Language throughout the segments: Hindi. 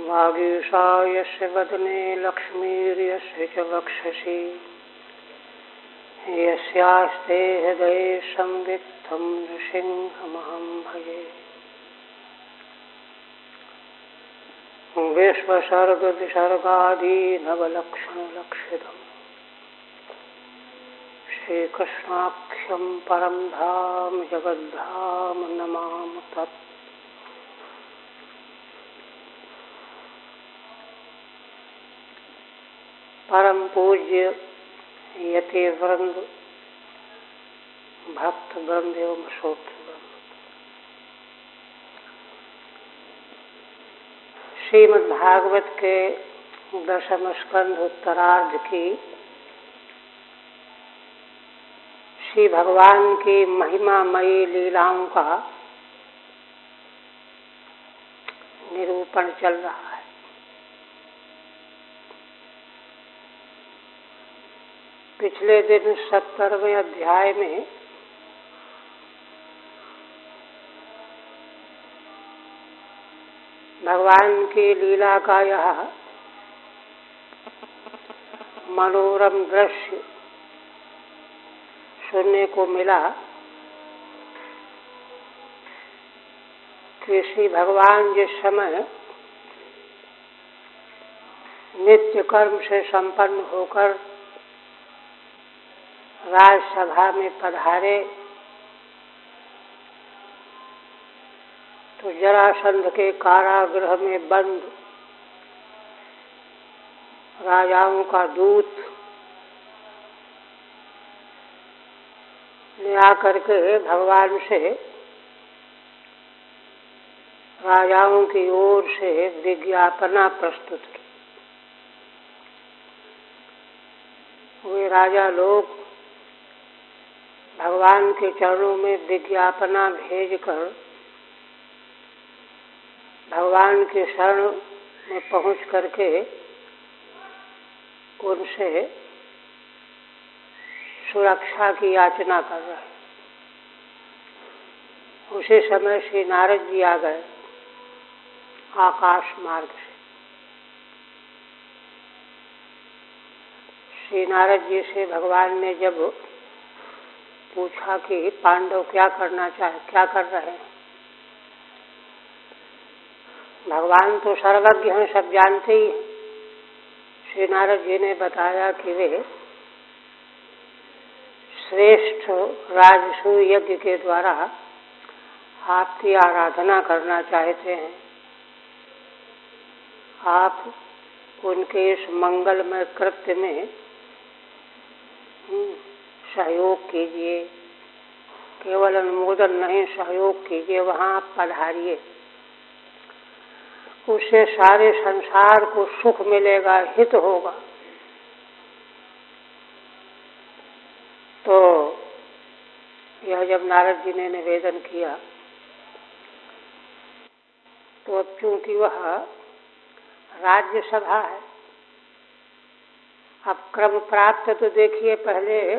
वागीशा यस्य वदने लक्ष्मीर्यस्य च वक्षसि यस्यास्ते हृदये संवित्तं नृसिंहमहं भजे। विश्वसर्गविसर्गादीनवलक्षणलक्षितम् श्रीकृष्णाख्यं परं धाम जगद्धाम नमामि तत्। परम पूज्य यति वृंद, भक्त वृंद एवं श्रोत्र वृंद, श्रीमद् भागवत के 10वें स्कंध उत्तरार्ध की श्री भगवान की महिमामयी लीलाओं का निरूपण चल रहा है। पिछले दिन 70वें अध्याय में भगवान की लीला का यह मनोरम दृश्य सुनने को मिला कि श्री भगवान जिस समय नित्य कर्म से संपन्न होकर राजसभा में पधारे तो जरासंध के कारागृह में बंद राजाओं का दूत ने आकर के भगवान से राजाओं की ओर से विज्ञापना प्रस्तुत की। वे राजा लोग भगवान के चरणों में विज्ञापना भेजकर भगवान के शरण में पहुंच करके उनसे सुरक्षा की याचना कर रहे हैं। उसी समय श्री नारद जी आ गए आकाश मार्ग से। श्री नारद जी से भगवान ने जब पूछा कि पांडव क्या करना चाहे, क्या कर रहे हैं। भगवान तो सर्वज्ञ हैं, सब जानते ही हैं। श्री नारद जी ने बताया कि वे श्रेष्ठ राजसूय यज्ञ के द्वारा आपकी आराधना करना चाहते हैं। आप उनके इस मंगलमय कृत्य में सहयोग कीजिए, केवल अनुमोदन नहीं, सहयोग कीजिए, वहाँ आप पधारिए। उससे सारे संसार को सुख मिलेगा, हित होगा। तो यह जब नारद जी ने निवेदन किया तो अब चूंकि वह राज्यसभा है, अब क्रम प्राप्त तो देखिए, पहले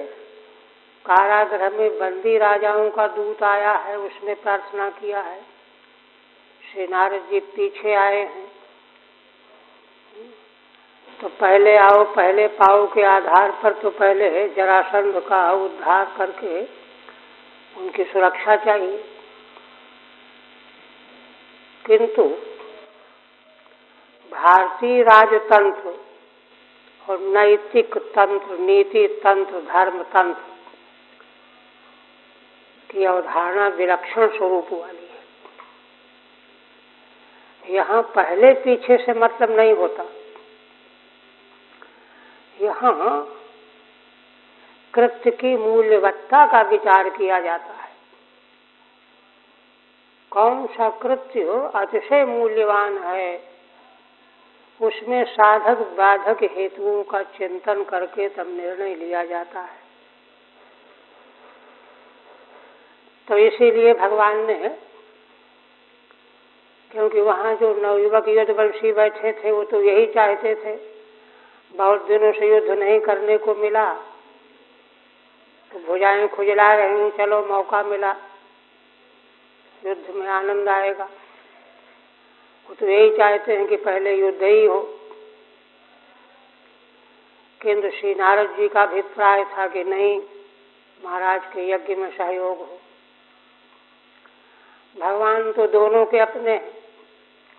कारागृह में बंदी राजाओं का दूत आया है, उसने प्रार्थना किया है। श्री नारद जी पीछे आए हैं। तो पहले आओ पहले पाओ के आधार पर तो पहले जरासंध का उद्धार करके उनकी सुरक्षा चाहिए। किंतु भारतीय राजतंत्र और नैतिक तंत्र, नीति तंत्र, धर्म तंत्र की अवधारणा विलक्षण स्वरूप वाली है। यहाँ पहले पीछे से मतलब नहीं होता। यहाँ कृत्य की मूल्यवत्ता का विचार किया जाता है। कौन सा कृत्य अतिशय मूल्यवान है, उसमें साधक बाधक हेतुओं का चिंतन करके तब निर्णय लिया जाता है। तो इसीलिए भगवान ने, क्योंकि वहाँ जो नवयुवक युद्धवंशी बैठे थे वो तो यही चाहते थे, बहुत दिनों से युद्ध नहीं करने को मिला, तो भुजाएं खुजला रही हूँ, चलो मौका मिला, युद्ध में आनंद आएगा। वो तो यही चाहते हैं कि पहले युद्ध ही हो, किंतु श्री नारद जी का अभिप्राय था कि नहीं, महाराज के यज्ञ में सहयोग हो। भगवान तो दोनों के अपने हैं,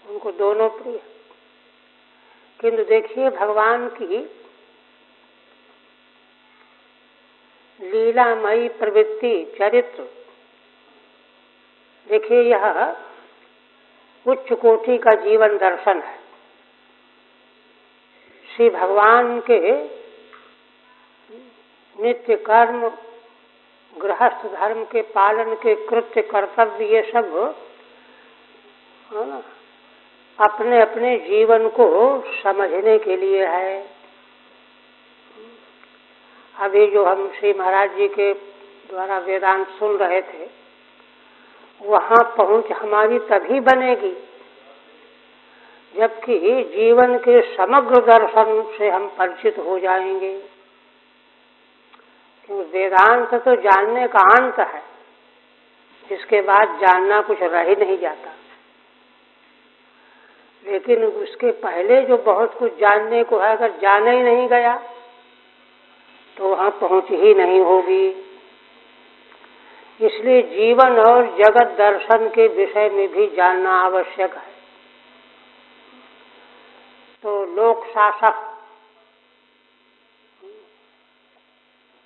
उनको दोनों प्रिय, किंतु देखिए भगवान की लीलामयी प्रवृत्ति, चरित्र देखिए, यह उच्च कोटि का जीवन दर्शन है। श्री भगवान के नित्य कर्म, गृहस्थ धर्म के पालन के कृत्य, कर्तव्य, ये सब अपने अपने जीवन को समझने के लिए है। अभी जो हम श्री महाराज जी के द्वारा वेदांत सुन रहे थे, वहाँ पहुँच हमारी तभी बनेगी जबकि जीवन के समग्र दर्शन से हम परिचित हो जाएंगे। क्योंकि वेदांत तो जानने का अंत है, इसके बाद जानना कुछ रह ही नहीं जाता। लेकिन उसके पहले जो बहुत कुछ जानने को है, अगर जाना ही नहीं गया तो वहाँ पहुँच ही नहीं होगी। इसलिए जीवन और जगत दर्शन के विषय में भी जानना आवश्यक है। तो लोक शासक,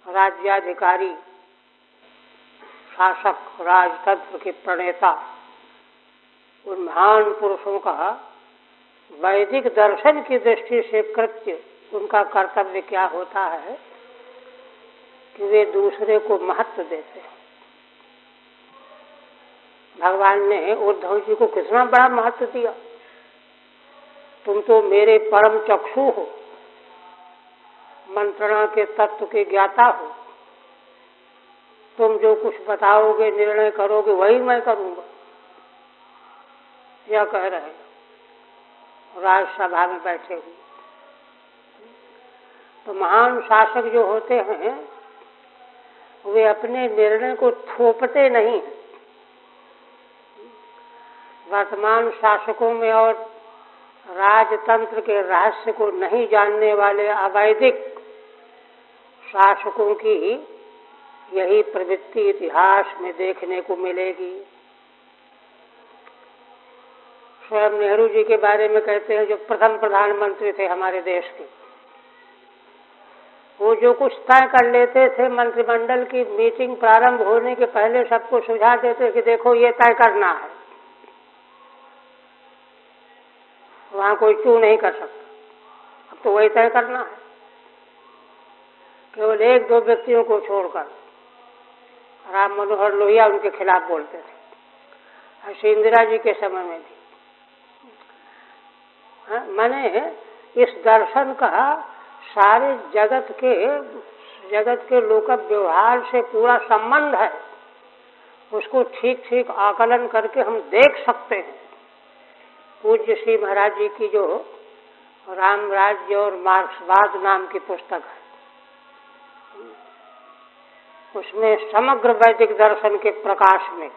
राज्याधिकारी, शासक, राजतंत्र के प्रणेता, उन महान पुरुषों का वैदिक दर्शन की दृष्टि से कृत्य, उनका कर्तव्य क्या होता है कि वे दूसरे को महत्व देते हैं। भगवान ने उद्धव जी को कितना बड़ा महत्व दिया। तुम तो मेरे परम चक्षु हो, मंत्रणा के तत्व के ज्ञाता हो, तुम जो कुछ बताओगे, निर्णय करोगे, वही मैं करूंगा, यह कह रहे हैं राजसभा में बैठे हुए। तो महान शासक जो होते हैं वे अपने निर्णय को थोपते नहीं। वर्तमान शासकों में और राजतंत्र के रहस्य को नहीं जानने वाले अवैदिक शासकों की यही प्रवृत्ति इतिहास में देखने को मिलेगी। स्वयं नेहरू जी के बारे में कहते हैं, जो प्रथम प्रधानमंत्री थे हमारे देश के, वो जो कुछ तय कर लेते थे, मंत्रिमंडल की मीटिंग प्रारंभ होने के पहले सबको सुझाव देते कि देखो ये तय करना है, वहाँ कोई क्यों नहीं कर सकता, अब तो वही तय करना है। केवल एक दो व्यक्तियों को छोड़कर राम मनोहर लोहिया उनके खिलाफ बोलते थे, ऐसे इंदिरा जी के समय में भी। माने इस दर्शन का सारे जगत के लोक व्यवहार से पूरा संबंध है। उसको ठीक ठीक आकलन करके हम देख सकते हैं। पूज्य श्री महाराज जी की जो राम राज्य और मार्क्सवाद नाम की पुस्तक है, उसमें समग्र वैदिक दर्शन के प्रकाश में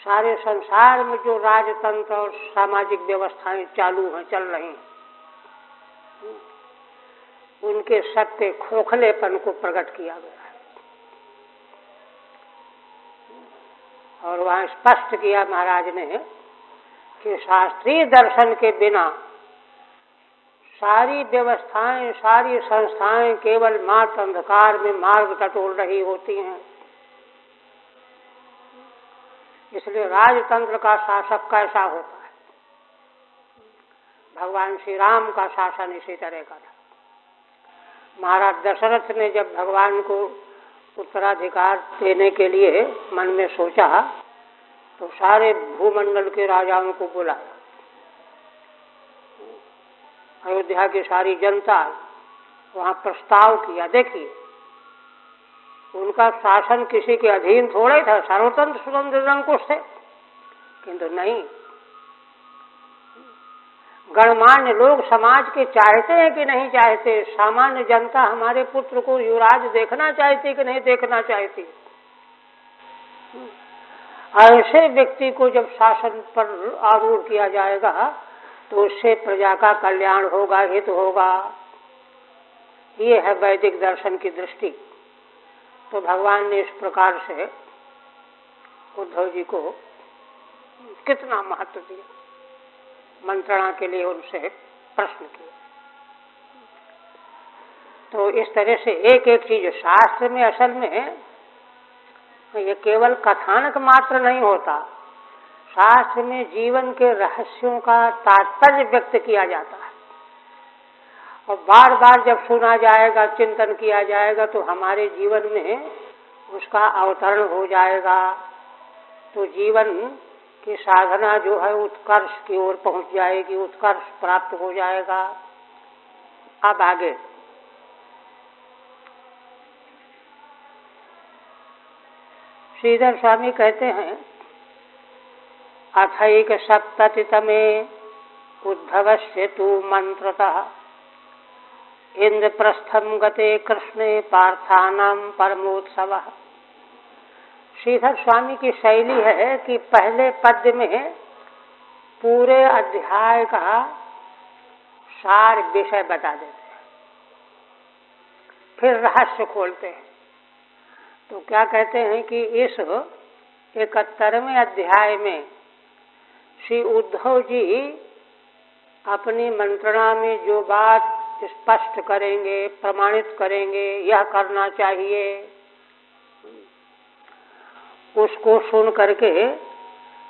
सारे संसार में जो राजतंत्र और सामाजिक व्यवस्थाएं चालू हैं, चल रही हैं, उनके सत्य खोखलेपन को प्रकट किया गया है। और वहाँ स्पष्ट किया महाराज ने कि शास्त्रीय दर्शन के बिना सारी व्यवस्थाएं, सारी संस्थाएं केवल मात्र अंधकार में मार्ग टटोल रही होती हैं। इसलिए राजतंत्र का शासक कैसा होता है, भगवान श्री राम का शासन इसी तरह का था। महाराज दशरथ ने जब भगवान को उत्तराधिकार देने के लिए मन में सोचा तो सारे भूमंडल के राजाओं को बुलाया, अयोध्या की सारी जनता वहाँ प्रस्ताव किया। देखिए, उनका शासन किसी के अधीन थोड़ा ही था, सर्वतंत्र स्वतंत्र निरंकुश थे, किंतु नहीं, गणमान्य लोग समाज के चाहते हैं कि नहीं चाहते, सामान्य जनता हमारे पुत्र को युवराज देखना चाहती कि नहीं देखना चाहती। ऐसे व्यक्ति को जब शासन पर आरूढ़ किया जाएगा तो उससे प्रजा का कल्याण होगा, हित होगा। ये है वैदिक दर्शन की दृष्टि। तो भगवान ने इस प्रकार से उद्धव जी को कितना महत्व दिया, मंत्रणा के लिए उनसे प्रश्न किया। तो इस तरह से एक एक चीज शास्त्र में असल में ये केवल कथानक मात्र नहीं होता, शास्त्र में जीवन के रहस्यों का तात्पर्य व्यक्त किया जाता है। और बार बार जब सुना जाएगा, चिंतन किया जाएगा तो हमारे जीवन में उसका अवतरण हो जाएगा। तो जीवन की साधना जो है उत्कर्ष की ओर पहुंच जाएगी, उत्कर्ष प्राप्त हो जाएगा। अब आगे श्रीधर स्वामी कहते हैं, अथैक सप्ततितमे उद्धवस्य तु मंत्रतः इंद्रप्रस्थम गते कृष्णे पार्थानां परमोत्सवः। श्रीधर स्वामी की शैली है कि पहले पद्य में पूरे अध्याय का सार विषय बता देते हैं, फिर रहस्य खोलते हैं। तो क्या कहते हैं कि इस 71वें अध्याय में श्री उद्धव जी अपनी मंत्रणा में जो बात स्पष्ट करेंगे, प्रमाणित करेंगे, यह करना चाहिए, उसको सुन करके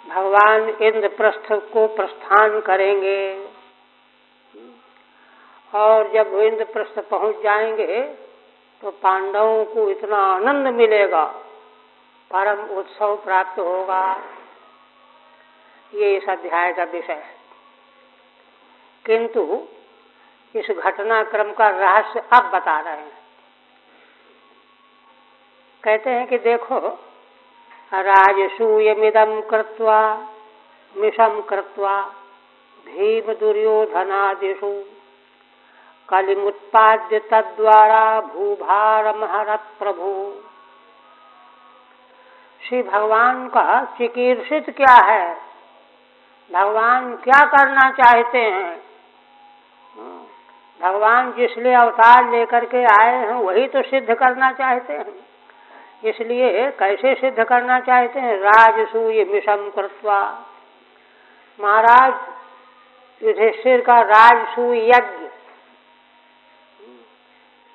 भगवान इंद्रप्रस्थ को प्रस्थान करेंगे। और जब इंद्रप्रस्थ पहुंच जाएंगे तो पांडवों को इतना आनंद मिलेगा, परम उत्सव प्राप्त होगा। ये इस अध्याय का विषय है। किंतु इस घटनाक्रम का रहस्य अब बता रहे हैं। कहते हैं कि देखो, राजसूयमिदं कृत्वा मिशं कृत्वा भीम दुर्योधनादिषु कलिमुत्पाद्य तद्वारा भूभारमहरत् प्रभु। श्री भगवान का चिकीर्षित क्या है, भगवान क्या करना चाहते हैं। भगवान जिसलिए अवतार लेकर के आए हैं वही तो सिद्ध करना चाहते हैं। इसलिए कैसे सिद्ध करना चाहते हैं, राजसूय मिशम कृत्वा। महाराज युधिष्ठिर का राजसूय यज्ञ,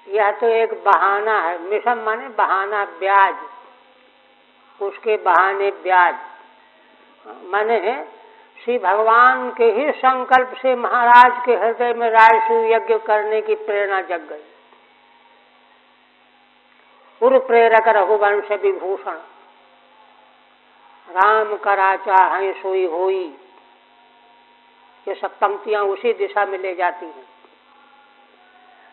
यह तो एक बहाना है। मिशम माने बहाना, ब्याज, उसके बहाने ब्याज। माने श्री भगवान के ही संकल्प से महाराज के हृदय में राजसूय यज्ञ करने की प्रेरणा जग गई। उर प्रेरक रघुवंश विभूषण, राम करा चाहे सोई होई, ये सब पंक्तियां उसी दिशा में ले जाती हैं।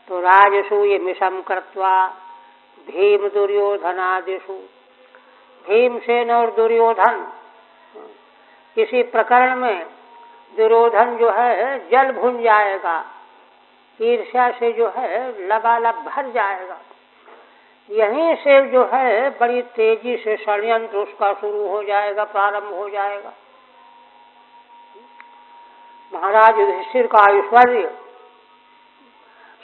तो राजसूय मिशम कृत्वा भीम दुर्योधनादिषु, भीमसेन और दुर्योधन, इसी प्रकरण में दुर्योधन जो है जल भुन जाएगा, ईर्ष्या से जो है लबालब भर जाएगा। यहीं से जो है बड़ी तेजी से षड्यंत्र उसका शुरू हो जाएगा, प्रारंभ हो जाएगा। महाराज युधिष्ठिर का ऐश्वर्य,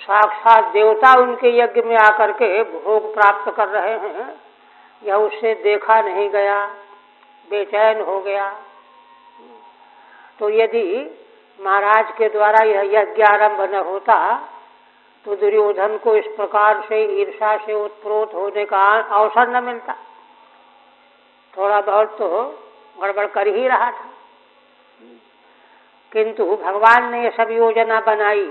साक्षात देवता उनके यज्ञ में आकर के भोग प्राप्त कर रहे हैं, यह उससे देखा नहीं गया, बेचैन हो गया। तो यदि महाराज के द्वारा यह यज्ञ आरंभ न होता तो दुर्योधन को इस प्रकार से ईर्ष्या से उत्प्रोत होने का अवसर न मिलता। थोड़ा बहुत तो गड़बड़ कर ही रहा था, किंतु भगवान ने यह सब योजना बनाई।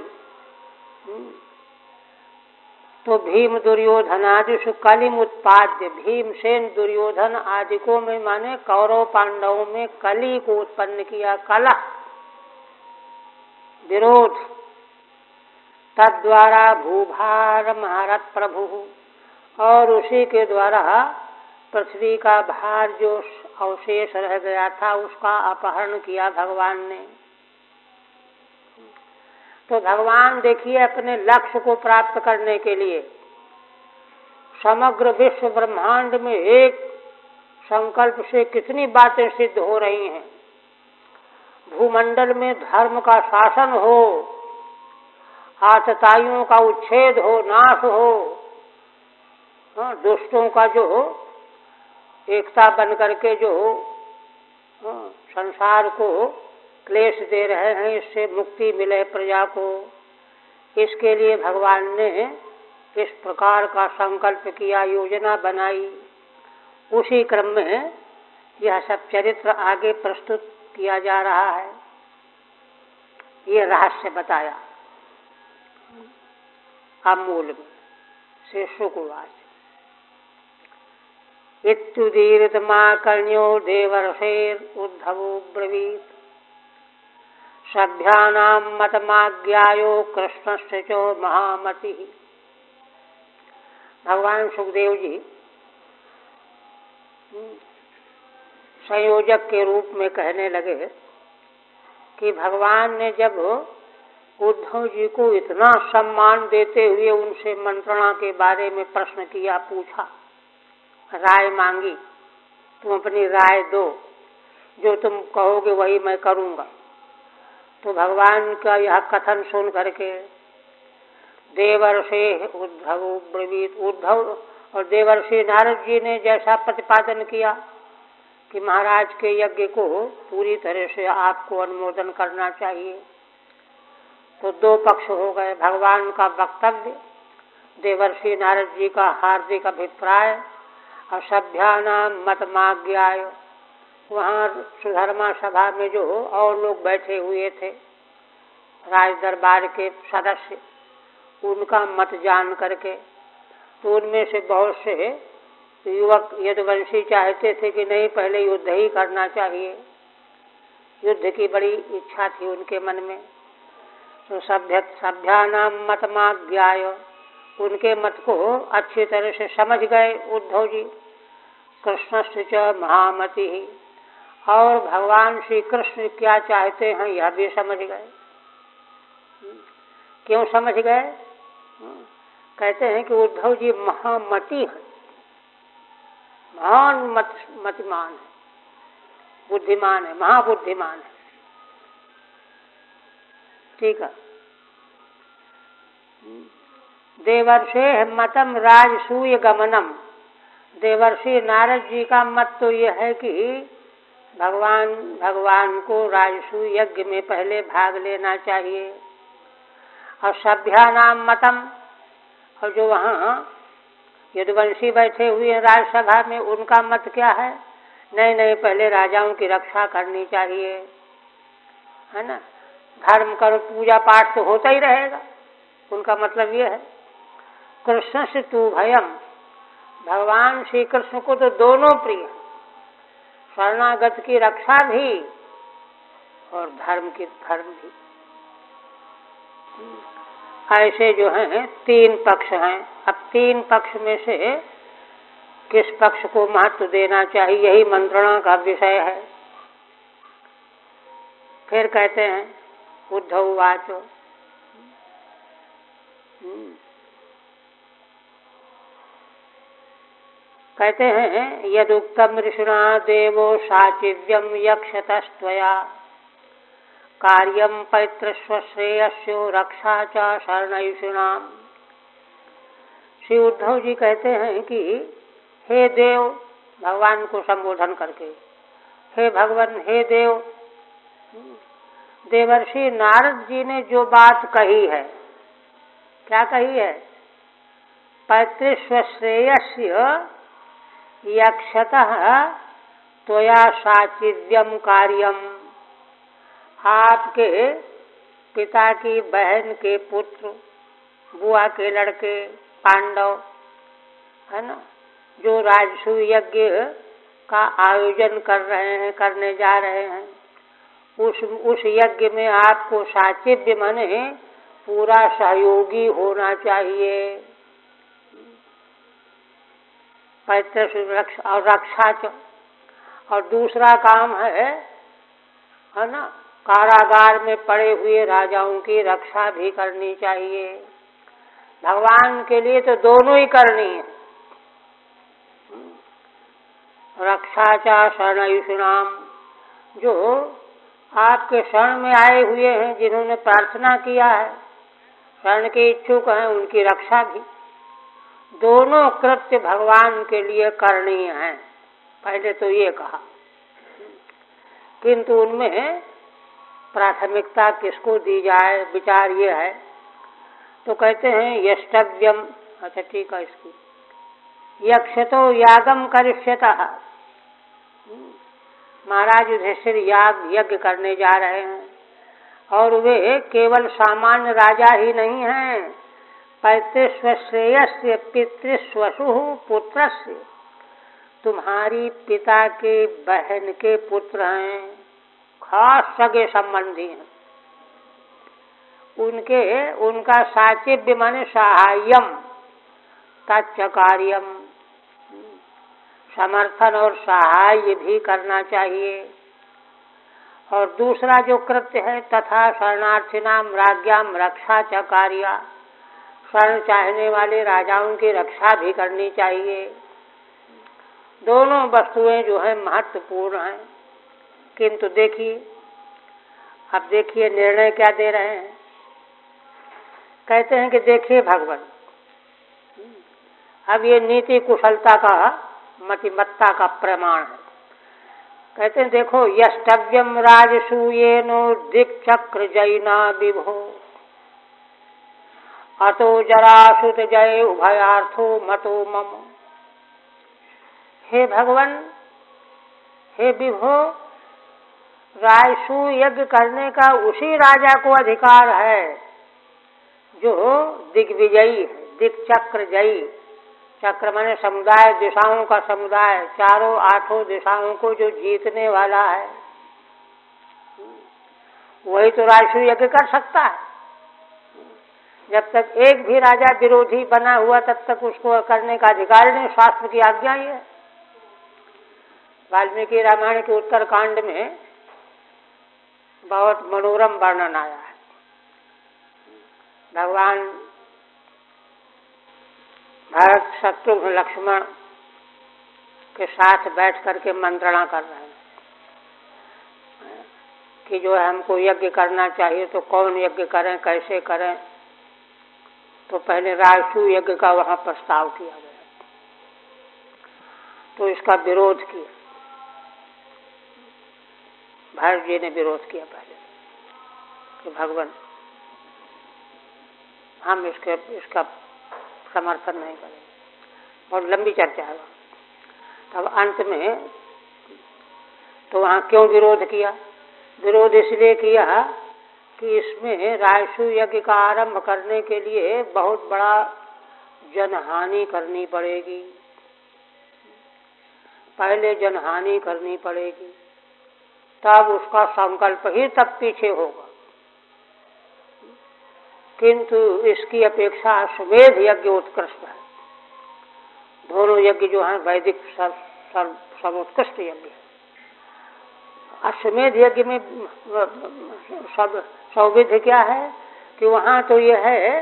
तो भीम दुर्योधनादिषु कलिम उत्पाद्य, भीमसेन दुर्योधन आदिकों में माने कौरव पांडवों में कली को उत्पन्न किया, कलह, विरोध। तद्वारा भूभार महारत प्रभु, और उसी के द्वारा पृथ्वी का भार जो अवशेष रह गया था उसका अपहरण किया भगवान ने। तो भगवान देखिए अपने लक्ष्य को प्राप्त करने के लिए समग्र विश्व ब्रह्मांड में एक संकल्प से कितनी बातें सिद्ध हो रही हैं। भूमंडल में धर्म का शासन हो, आतताइयों का उच्छेद हो, नाश हो, दुष्टों का जो एकता बन करके जो संसार को क्लेश दे रहे हैं, इससे मुक्ति मिले प्रजा को, इसके लिए भगवान ने इस प्रकार का संकल्प किया, योजना बनाई। उसी क्रम में यह सब चरित्र आगे प्रस्तुत किया जा रहा है। ये रहस्य बताया अमूल में से शुकवाच। इत्युदीरितमाकर्ण्यो देवर्षेर उद्धवो ब्रवीत सभ्यानां मतमाज्ञायो कृष्णस्य च महामतिः। भगवान सुखदेव जी संयोजक के रूप में कहने लगे कि भगवान ने जब उद्धव जी को इतना सम्मान देते हुए उनसे मंत्रणा के बारे में प्रश्न किया, पूछा, राय मांगी, तुम अपनी राय दो, जो तुम कहोगे वही मैं करूँगा। तो भगवान का यह कथन सुन करके देवर्षि उद्धव ब्रवीत, उद्धव और देवर्षि नारद जी ने जैसा प्रतिपादन किया कि महाराज के यज्ञ को पूरी तरह से आपको अनुमोदन करना चाहिए, तो दो पक्ष हो गए। भगवान का वक्तव्य, देवर्षि नारद जी का हार्दिक अभिप्राय और सभ्यानाम मतमाज्ञाय, वहाँ सुधर्मा सभा में जो और लोग बैठे हुए थे राज दरबार के सदस्य, उनका मत जान करके, तो उनमें से बहुत से युवक यदुवंशी चाहते थे कि नहीं, पहले युद्ध ही करना चाहिए, युद्ध की बड़ी इच्छा थी उनके मन में। तो सभ्यानाम मतमाज्ञाय, उनके मत को अच्छी तरह से समझ गए उद्धव जी। कृष्णस्य च महामतिः, और भगवान श्री कृष्ण क्या चाहते हैं यह भी समझ गए। क्यों समझ गए? कहते हैं कि उद्धव जी महामति हैं, महान मतिमान है, बुद्धिमान है, महाबुद्धिमान है। ठीक है। देवर्षे मतम राजसूय गमनम, देवर्षि नारद जी का मत तो यह है कि भगवान को राजसूय यज्ञ में पहले भाग लेना चाहिए। और सभ्यानाम मतम, और जो वहाँ यदुवंशी बैठे हुए हैं राजसभा में, उनका मत क्या है? नहीं नहीं, पहले राजाओं की रक्षा करनी चाहिए, है ना, धर्म करो, पूजा पाठ तो होता ही रहेगा, उनका मतलब ये है। कृष्ण से तू भयम, भगवान श्री कृष्ण को तो दोनों प्रिय, शरणागत की रक्षा भी और धर्म भी। ऐसे जो हैं तीन पक्ष हैं। अब तीन पक्ष में से किस पक्ष को महत्व देना चाहिए, यही मंत्रणा का विषय है। फिर कहते हैं उद्धव वाचो, कहते हैं यदुक्तम ऋषिणा देवो साचिव्यम यक्षतस्त्वया कार्यम पैतृस्वश्रेयस्यो रक्षा च शरणैषिणाम। श्री उद्धव जी कहते हैं कि हे देव, भगवान को संबोधन करके, हे भगवान, हे देव, देवर्षि नारद जी ने जो बात कही है, क्या कही है? पैतृस्वश्रेयस्य यक्षतः त्वया साचिव्यम कार्यम, आपके पिता की बहन के पुत्र, बुआ के लड़के पांडव, है ना, जो राजसूय यज्ञ का आयोजन कर रहे हैं, करने जा रहे हैं, उस यज्ञ में आपको साचिव्य माने पूरा सहयोगी होना चाहिए। पैतृ और रक्षा, और दूसरा काम है ना, कारागार में पड़े हुए राजाओं की रक्षा भी करनी चाहिए। भगवान के लिए तो दोनों ही करनी है। रक्षा च शरणयुषिणाम, जो आपके शरण में आए हुए हैं, जिन्होंने प्रार्थना किया है, शरण के इच्छुक हैं, उनकी रक्षा भी। दोनों कृत्य भगवान के लिए करणीय हैं, पहले तो ये कहा। किंतु उनमें प्राथमिकता किसको दी जाए, विचार ये है। तो कहते हैं यष्टव्यम, अच्छा ठीक है, इसकी यक्षतो यागम करिष्यतः, महाराज युधिष्ठिर याग यज्ञ करने जा रहे हैं, और वे केवल सामान्य राजा ही नहीं हैं, पैतृस्वश्रेयस्य पितृस्वसु पुत्रस्य, तुम्हारी पिता के बहन के पुत्र हैं, खास सगे संबंधी हैं। उनका साचिव्य माने सहायम, तच्चकार्यम, समर्थन और सहाय भी करना चाहिए। और दूसरा जो कृत्य है, तथा शरणार्थिनाम राज्ञाम रक्षा च कार्या, शरण चाहने वाले राजाओं की रक्षा भी करनी चाहिए। दोनों वस्तुएं जो है महत्वपूर्ण हैं। किंतु देखिए, अब देखिए निर्णय क्या दे रहे हैं। कहते हैं कि देखिए भगवान, अब ये नीति कुशलता का, मतिमत्ता का प्रमाण है। कहते हैं देखो, यष्टव्यम राजसूयेनो दिक्चक्र जैना विभो, अतो जरासुत जय उभयार्थो मतो मम। हे भगवान, हे विभो, राजसू यज्ञ करने का उसी राजा को अधिकार है जो दिग्विजयी है, दिक्चक्र जयी। चक्र माने समुदाय, दिशाओं का समुदाय, चारों आठों दिशाओं को जो जीतने वाला है, वही तो राजसू यज्ञ कर सकता है। जब तक एक भी राजा विरोधी बना हुआ, तब तक उसको करने का अधिकार नहीं, शास्त्र की आज्ञा ही है। वाल्मीकि रामायण के उत्तरकांड में बहुत मनोरम वर्णन आया है। भगवान भरत, शत्रुघ्न, लक्ष्मण के साथ बैठ करके मंत्रणा कर रहे हैं कि जो है हमको यज्ञ करना चाहिए, तो कौन यज्ञ करें, कैसे करें। तो पहले राजसू यज्ञ का वहां प्रस्ताव किया गया, तो इसका विरोध किया, भरत जी ने विरोध किया पहले कि भगवान हम इसका समर्थन नहीं करेंगे। बहुत लंबी चर्चा है। तब अंत में तो वहाँ क्यों विरोध किया? विरोध इसलिए किया कि इसमें राजसू यज्ञ का आरंभ करने के लिए बहुत बड़ा जनहानि करनी पड़ेगी, पहले जनहानि करनी पड़ेगी, तब उसका संकल्प ही तब पीछे होगा। किंतु इसकी अपेक्षा अश्वमेध यज्ञ उत्कृष्ट है। दोनों यज्ञ जो हैं वैदिक सर्वोत्कृष्ट यज्ञ है। अश्वमेध यज्ञ में सौविध्य क्या है कि वहाँ तो ये है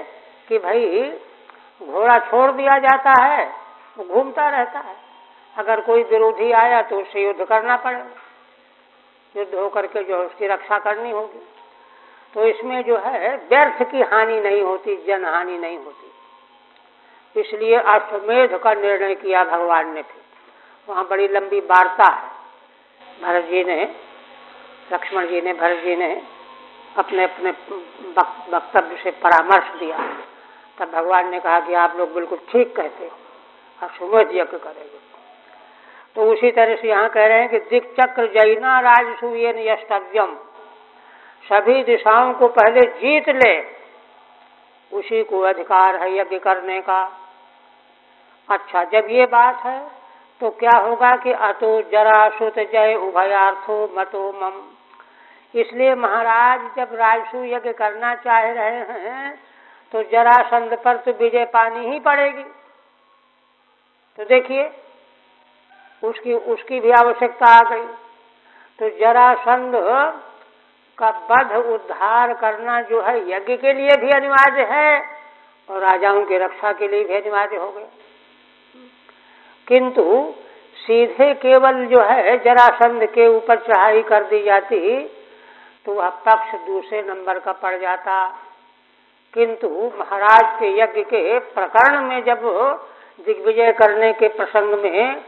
कि भाई घोड़ा छोड़ दिया जाता है, वो घूमता रहता है, अगर कोई विरोधी आया तो उससे युद्ध करना पड़ेगा, युद्ध होकर के जो उसकी रक्षा करनी होगी। तो इसमें जो है व्यर्थ की हानि नहीं होती, जन हानि नहीं होती। इसलिए अश्वमेध का निर्णय किया भगवान ने। फिर वहाँ बड़ी लंबी वार्ता है। भरत जी ने, लक्ष्मण जी ने, भरत जी ने अपने अपने वक्तव्य से परामर्श दिया। तब भगवान ने कहा कि आप लोग बिल्कुल ठीक कहते हो, अश्वमेध यज्ञ करेंगे। तो उसी तरह से यहाँ कह रहे हैं कि दिक्चक्र जैना राजसूयेन यष्टव्यम, सभी दिशाओं को पहले जीत ले, उसी को अधिकार है यज्ञ करने का। अच्छा, जब ये बात है तो क्या होगा कि अतो जरासुत जय उभयार्थो मतो मम। इसलिए महाराज जब राजसू यज्ञ करना चाह रहे हैं तो जरासंध पर तो विजय पानी ही पड़ेगी। तो देखिए उसकी भी आवश्यकता आ गई। तो जरासंध का वध, उद्धार करना जो है यज्ञ के लिए भी अनिवार्य है और राजाओं की रक्षा के लिए भी अनिवार्य हो गया। किंतु सीधे केवल जो है जरासंध के ऊपर चढ़ाई कर दी जाती तो वह पक्ष दूसरे नंबर का पड़ जाता। किंतु महाराज के यज्ञ के प्रकरण में जब दिग्विजय करने के प्रसंग में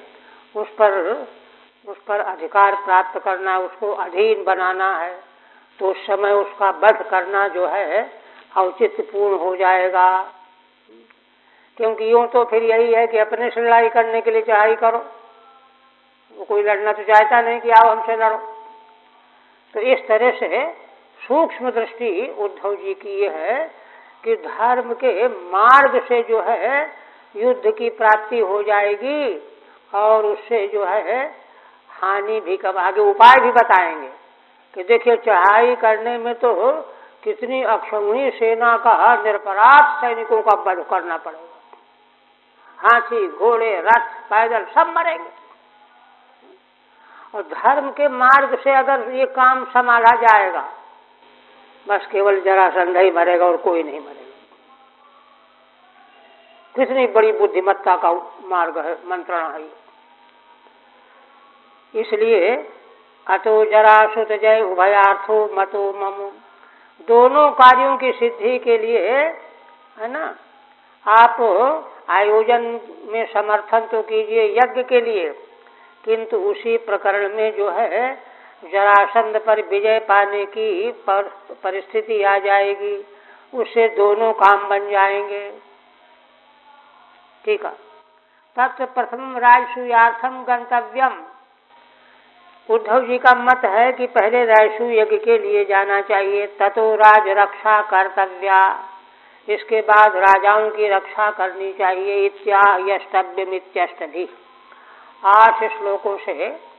उस पर अधिकार प्राप्त करना, उसको अधीन बनाना है, तो उस समय उसका वध करना जो है औचित्यपूर्ण हो जाएगा। क्योंकि यूं तो फिर यही है कि अपने से लड़ाई करने के लिए चढ़ाई करो, वो कोई लड़ना तो चाहता नहीं कि आओ हमसे लड़ो। तो इस तरह से सूक्ष्म दृष्टि उद्धव जी की ये है कि धर्म के मार्ग से जो है युद्ध की प्राप्ति हो जाएगी और उससे जो है हानि भी कम। आगे उपाय भी बताएंगे कि देखिए चढ़ाई करने में तो कितनी अक्षौहिणी सेना का निरपराध सैनिकों का वध करना पड़ेगा, हाथी घोड़े रथ पैदल सब मरेंगे। और धर्म के मार्ग से अगर ये काम संभाला जाएगा, बस केवल जरासंध ही मरेगा और कोई नहीं मरेगा। कितनी बड़ी बुद्धिमत्ता का मार्ग है, मंत्रणा है। इसलिए अतो जरासुत जय उभयार्थो मतो मम, दोनों कार्यों की सिद्धि के लिए है ना, आप आयोजन में समर्थन तो कीजिए यज्ञ के लिए, किंतु उसी प्रकरण में जो है जरासंध पर विजय पाने की परिस्थिति आ जाएगी, उससे दोनों काम बन जाएंगे। ठीक है। तत् प्रथम राजसूयार्थम गंतव्यम, उद्धव जी का मत है कि पहले राजसू यज्ञ के लिए जाना चाहिए। ततो राज रक्षा कर्तव्या, इसके बाद राजाओं की रक्षा करनी चाहिए। इत्याह्यष्टव्यमित्यष्टभी, 8 श्लोकों से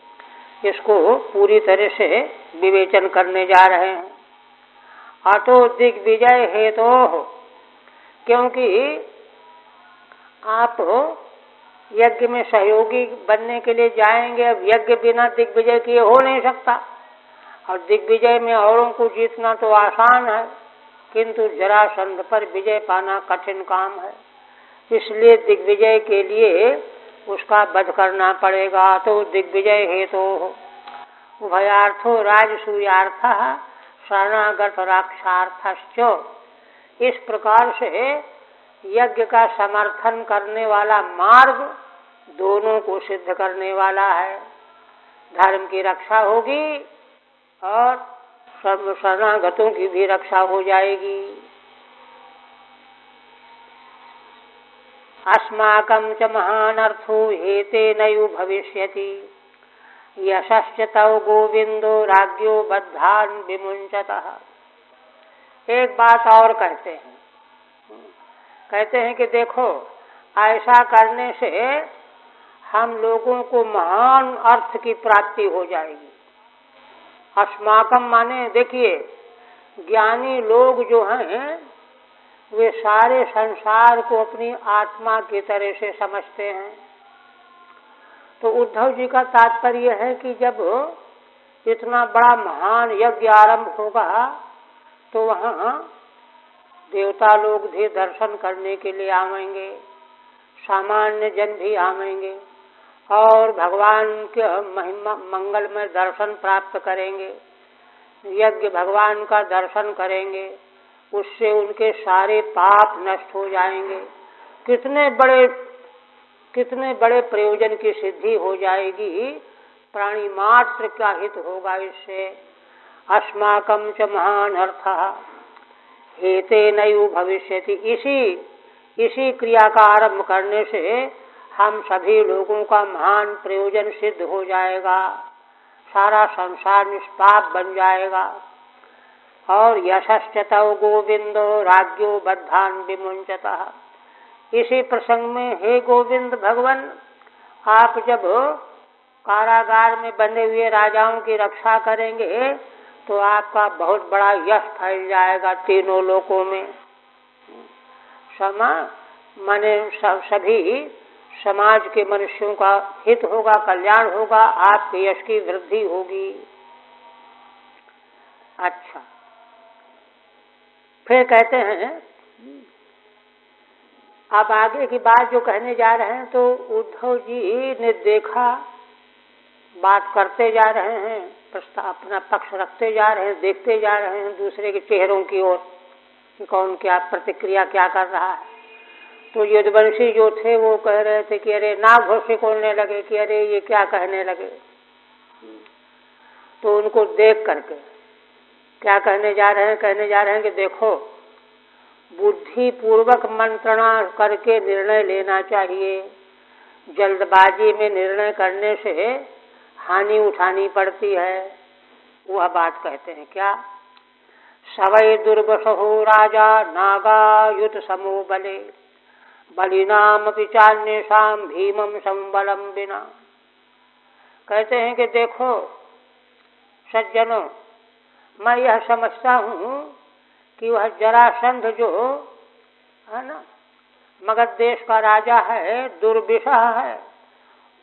इसको पूरी तरह से विवेचन करने जा रहे हैं। अतो दिग्विजय हेतु, क्योंकि आप यज्ञ में सहयोगी बनने के लिए जाएंगे। अब यज्ञ बिना दिग्विजय किए हो नहीं सकता, और दिग्विजय में औरों को जीतना तो आसान है, किंतु जरासंध पर विजय पाना कठिन काम है। इसलिए दिग्विजय के लिए उसका वध करना पड़ेगा। तो दिग्विजय हेतु उभयार्थो राजसूयार्थ शरणागत राक्षार्थश्च, इस प्रकार से यज्ञ का समर्थन करने वाला मार्ग दोनों को सिद्ध करने वाला है। धर्म की रक्षा होगी और शरणागतों की भी रक्षा हो जाएगी। अस्माकं च महानर्थो हेतेनैव भविष्यति, यशश्च तव गोविंदो राज्ञो बद्धान् विमुञ्चतः। एक बात और कहते हैं कि देखो, ऐसा करने से हम लोगों को महान अर्थ की प्राप्ति हो जाएगी। अस्माकम माने देखिए, ज्ञानी लोग जो हैं वे सारे संसार को अपनी आत्मा की तरह से समझते हैं। तो उद्धव जी का तात्पर्य है कि जब इतना बड़ा महान यज्ञ आरंभ होगा तो वहाँ देवता लोग भी दर्शन करने के लिए आवेंगे, सामान्य जन भी आवेंगे और भगवान के महिमा मंगलमय दर्शन प्राप्त करेंगे। यज्ञ भगवान का दर्शन करेंगे, उससे उनके सारे पाप नष्ट हो जाएंगे। कितने बड़े प्रयोजन की सिद्धि हो जाएगी, प्राणी मात्र का हित होगा इससे। अस्माकं च महान अर्थः हेतेनैव भविष्यति, इसी क्रिया का आरंभ करने से हम सभी लोगों का महान प्रयोजन सिद्ध हो जाएगा, सारा संसार निष्पाप बन जाएगा। और यशश्च तव गोविंदो राज्ञो बद्धान् विमुञ्चतः, इसी प्रसंग में हे गोविंद भगवान, आप जब कारागार में बंधे हुए राजाओं की रक्षा करेंगे तो आपका बहुत बड़ा यश फैल जाएगा तीनों लोकों में। माने सभी समाज के मनुष्यों का हित होगा, कल्याण होगा, आपके यश की वृद्धि होगी। अच्छा, फिर कहते हैं अब आगे की बात जो कहने जा रहे हैं, तो उद्धव जी ने देखा, बात करते जा रहे हैं, प्रस्ताव अपना पक्ष रखते जा रहे हैं, देखते जा रहे हैं दूसरे के चेहरों की ओर कि कौन क्या प्रतिक्रिया क्या कर रहा है। तो यदुवंशी जो थे वो कह रहे थे कि अरे नाक घोंसे खोलने लगे कि अरे ये क्या कहने लगे। तो उनको देख करके क्या कहने जा रहे हैं, कहने जा रहे हैं कि देखो, बुद्धि पूर्वक मंत्रणा करके निर्णय लेना चाहिए। जल्दबाजी में निर्णय करने से हानि उठानी पड़ती है। वह बात कहते हैं क्या, सवै दुर्वसहो राजा नागायुत समो बले बलिनाम पिचान्येषां भीमम संबलम बिना। कहते हैं कि देखो सज्जनों, मैं यह समझता हूँ कि वह जरासंध जो है ना, मगध देश का राजा है, दुर्विषह है,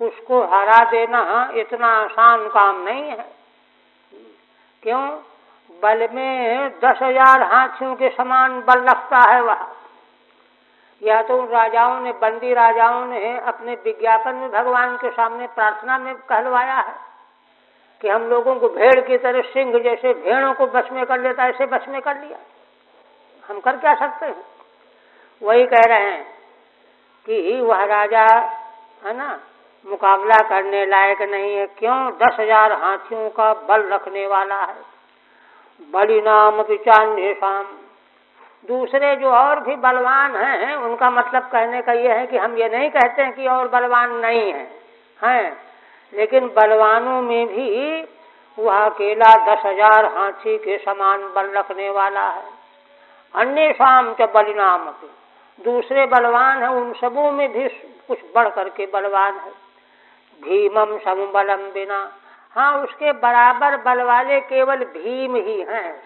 उसको हरा देना इतना आसान काम नहीं है। क्यों? बल में 10,000 हाथियों के समान बल रखता है वह। या तो उन राजाओं ने, बंदी राजाओं ने अपने विज्ञापन में भगवान के सामने प्रार्थना में कहलवाया है कि हम लोगों को भेड़ की तरह, सिंह जैसे भेड़ों को बस में कर लेता, ऐसे बस में कर लिया। हम कर क्या सकते हैं? वही कह रहे हैं कि वह राजा है ना, मुकाबला करने लायक नहीं है। क्यों? 10,000 हाथियों का बल रखने वाला है। बलिनाम पिचान्येषां, दूसरे जो और भी बलवान हैं, उनका मतलब कहने का यह है कि हम ये नहीं कहते हैं कि और बलवान नहीं हैं, लेकिन बलवानों में भी वह अकेला 10,000 हाथी के समान बल रखने वाला है। अन्येषां च बलिनाम अपि, दूसरे बलवान हैं, उन सबों में भी कुछ बढ़ करके बलवान है। भीमम समबलम बिना, हाँ, उसके बराबर बल वाले केवल भीम ही हैं।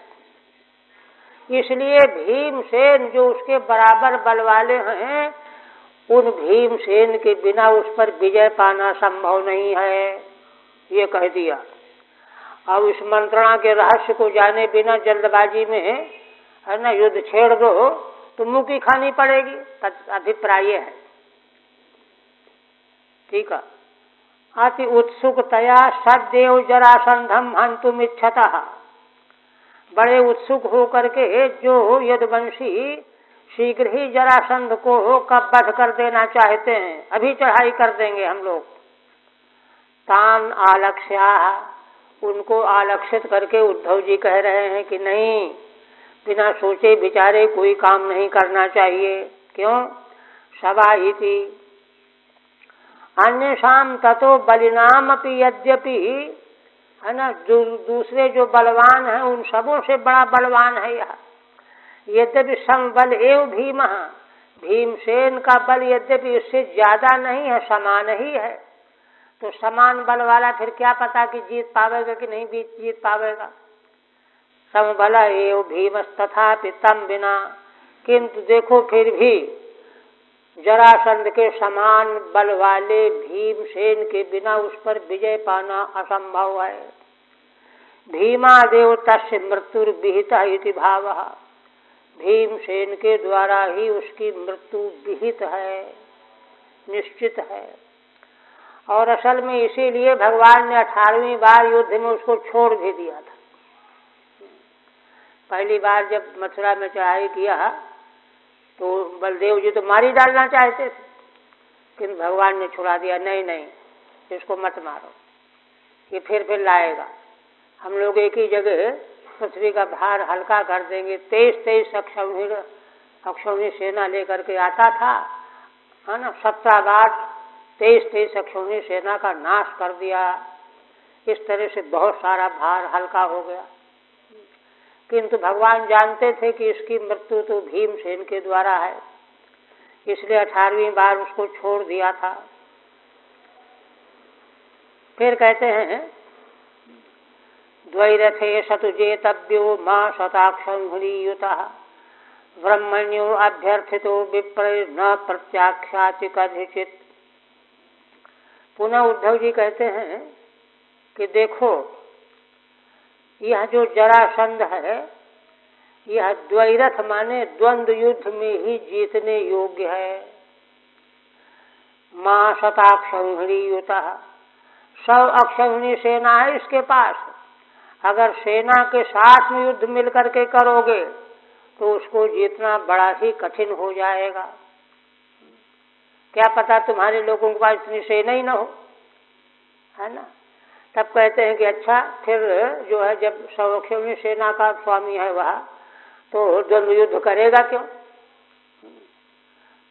इसलिए भीमसेन जो उसके बराबर बल वाले हैं, उन भीमसेन के बिना उस पर विजय पाना संभव नहीं है, ये कह दिया। अब इस मंत्रणा के रहस्य को जाने बिना जल्दबाजी में है ना युद्ध छेड़ दो तो मुंह की खानी पड़ेगी, अभिप्राय है। ठीक है। अति उत्सुकतया सदैव जरासंधम हंतुम इच्छतः, बड़े उत्सुक होकर के जो यदुवंशी शीघ्र ही जरासंध को कब वध कर देना चाहते हैं, अभी चढ़ाई कर देंगे हम लोग। तान आलक्ष्या, उनको आलक्षित करके उद्धव जी कह रहे हैं कि नहीं, बिना सोचे विचारे कोई काम नहीं करना चाहिए। क्यों? सवाहिति अन्येषां ततो बलिनाम अपि यद्यपि, है ना, दूसरे जो बलवान हैं उन सबों से बड़ा बलवान है यह। यद्यपि समबल एव भीम, भीमसेन का बल यद्यपि इससे ज्यादा नहीं है, समान ही है। तो समान बल वाला फिर क्या पता कि जीत पावेगा कि नहीं जीत पावेगा। समबल एव भीमस्तथापि तम बिना, किंतु देखो फिर भी जरासंध के समान बल वाले भीमसेन के बिना उस पर विजय पाना असंभव है। भीमादेव तस्य मृत्युर्विहिता इति भावः, भीमसेन के द्वारा ही उसकी मृत्यु विहित है, निश्चित है। और असल में इसीलिए भगवान ने 18वीं बार युद्ध में उसको छोड़ भी दिया था। पहली बार जब मथुरा में चढ़ाई किया तो बलदेव जी तो मारी डालना चाहते थे, लेकिन भगवान ने छुड़ा दिया, नहीं नहीं, इसको मत मारो, ये फिर लाएगा। हम लोग एक ही जगह पृथ्वी का भार हल्का कर देंगे। 23 अक्षौहिणी सेना लेकर के आता था, है ना, 17 बार 23 अक्षौहिणी सेना का नाश कर दिया। इस तरह से बहुत सारा भार हल्का हो गया। किंतु भगवान जानते थे कि इसकी मृत्यु तो भीमसेन के द्वारा है, इसलिए 18वीं बार उसको छोड़ दिया था। फिर कहते हैं द्वैरथे शतुजेतव्यो मां शताक्षंहुरीयुतः ब्रह्मण्यो अभ्यर्थितो विप्र न प्रत्याख्याति कदाचित्। पुनः उद्धव जी कहते हैं कि देखो, यह जो जरासंध है, यह द्वैरथ माने द्वंद्व युद्ध में ही जीतने योग्य है। माँ शताक्षौहिणी युता, 100 अक्षौहिणी सेना है इसके पास। अगर सेना के साथ में युद्ध मिल करके करोगे तो उसको जीतना बड़ा ही कठिन हो जाएगा। क्या पता तुम्हारे लोगों के पास इतनी सेना ही ना हो, है ना। तब कहते हैं कि अच्छा, फिर जो है जब 100 अक्षौहिणी सेना का स्वामी है वह, तो द्वंद्व युद्ध करेगा क्यों?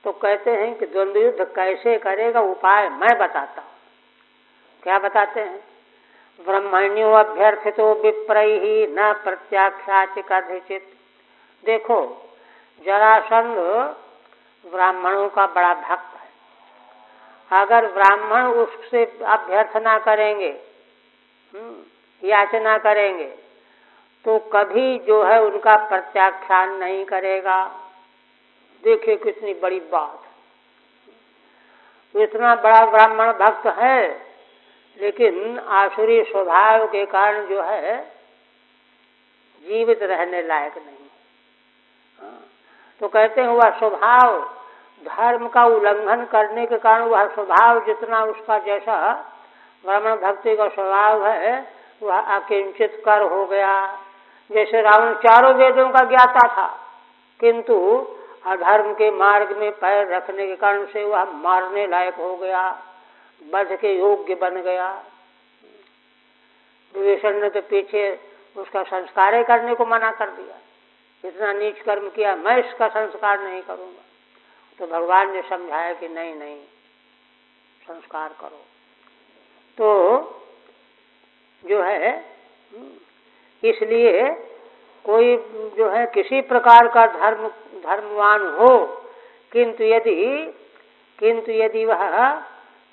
तो कहते हैं कि द्वंद्व युद्ध कैसे करेगा, उपाय मैं बताता हूँ। क्या बताते हैं? ब्रह्मण्यो अभ्यर्थितो विप्रैहि न प्रत्याख्याति कदाचित्। देखो, जरासंध ब्राह्मणों का बड़ा भक्त है। अगर ब्राह्मण उससे अभ्यर्थना करेंगे, याचना करेंगे, तो कभी जो है उनका प्रत्याख्यान नहीं करेगा। देखिए कितनी बड़ी बात। इतना बड़ा ब्राह्मण भक्त है, लेकिन आसुरी स्वभाव के कारण जो है जीवित रहने लायक नहीं। तो कहते हैं वह स्वभाव, धर्म का उल्लंघन करने के कारण वह स्वभाव, जितना उसका जैसा ब्राह्मण भक्ति का स्वभाव है, वह अकिंचित कर हो गया। जैसे रावण चारों वेदों का ज्ञाता था, किंतु अधर्म के मार्ग में पैर रखने के कारण से वह मारने लायक हो गया, वध के योग्य बन गया। विभीषण ने तो पीछे उसका संस्कार करने को मना कर दिया, इतना नीच कर्म किया, मैं इसका संस्कार नहीं करूंगा। तो भगवान ने समझाया कि नहीं नहीं, संस्कार करो। तो जो है इसलिए कोई जो है किसी प्रकार का धर्मवान हो, किंतु यदि वह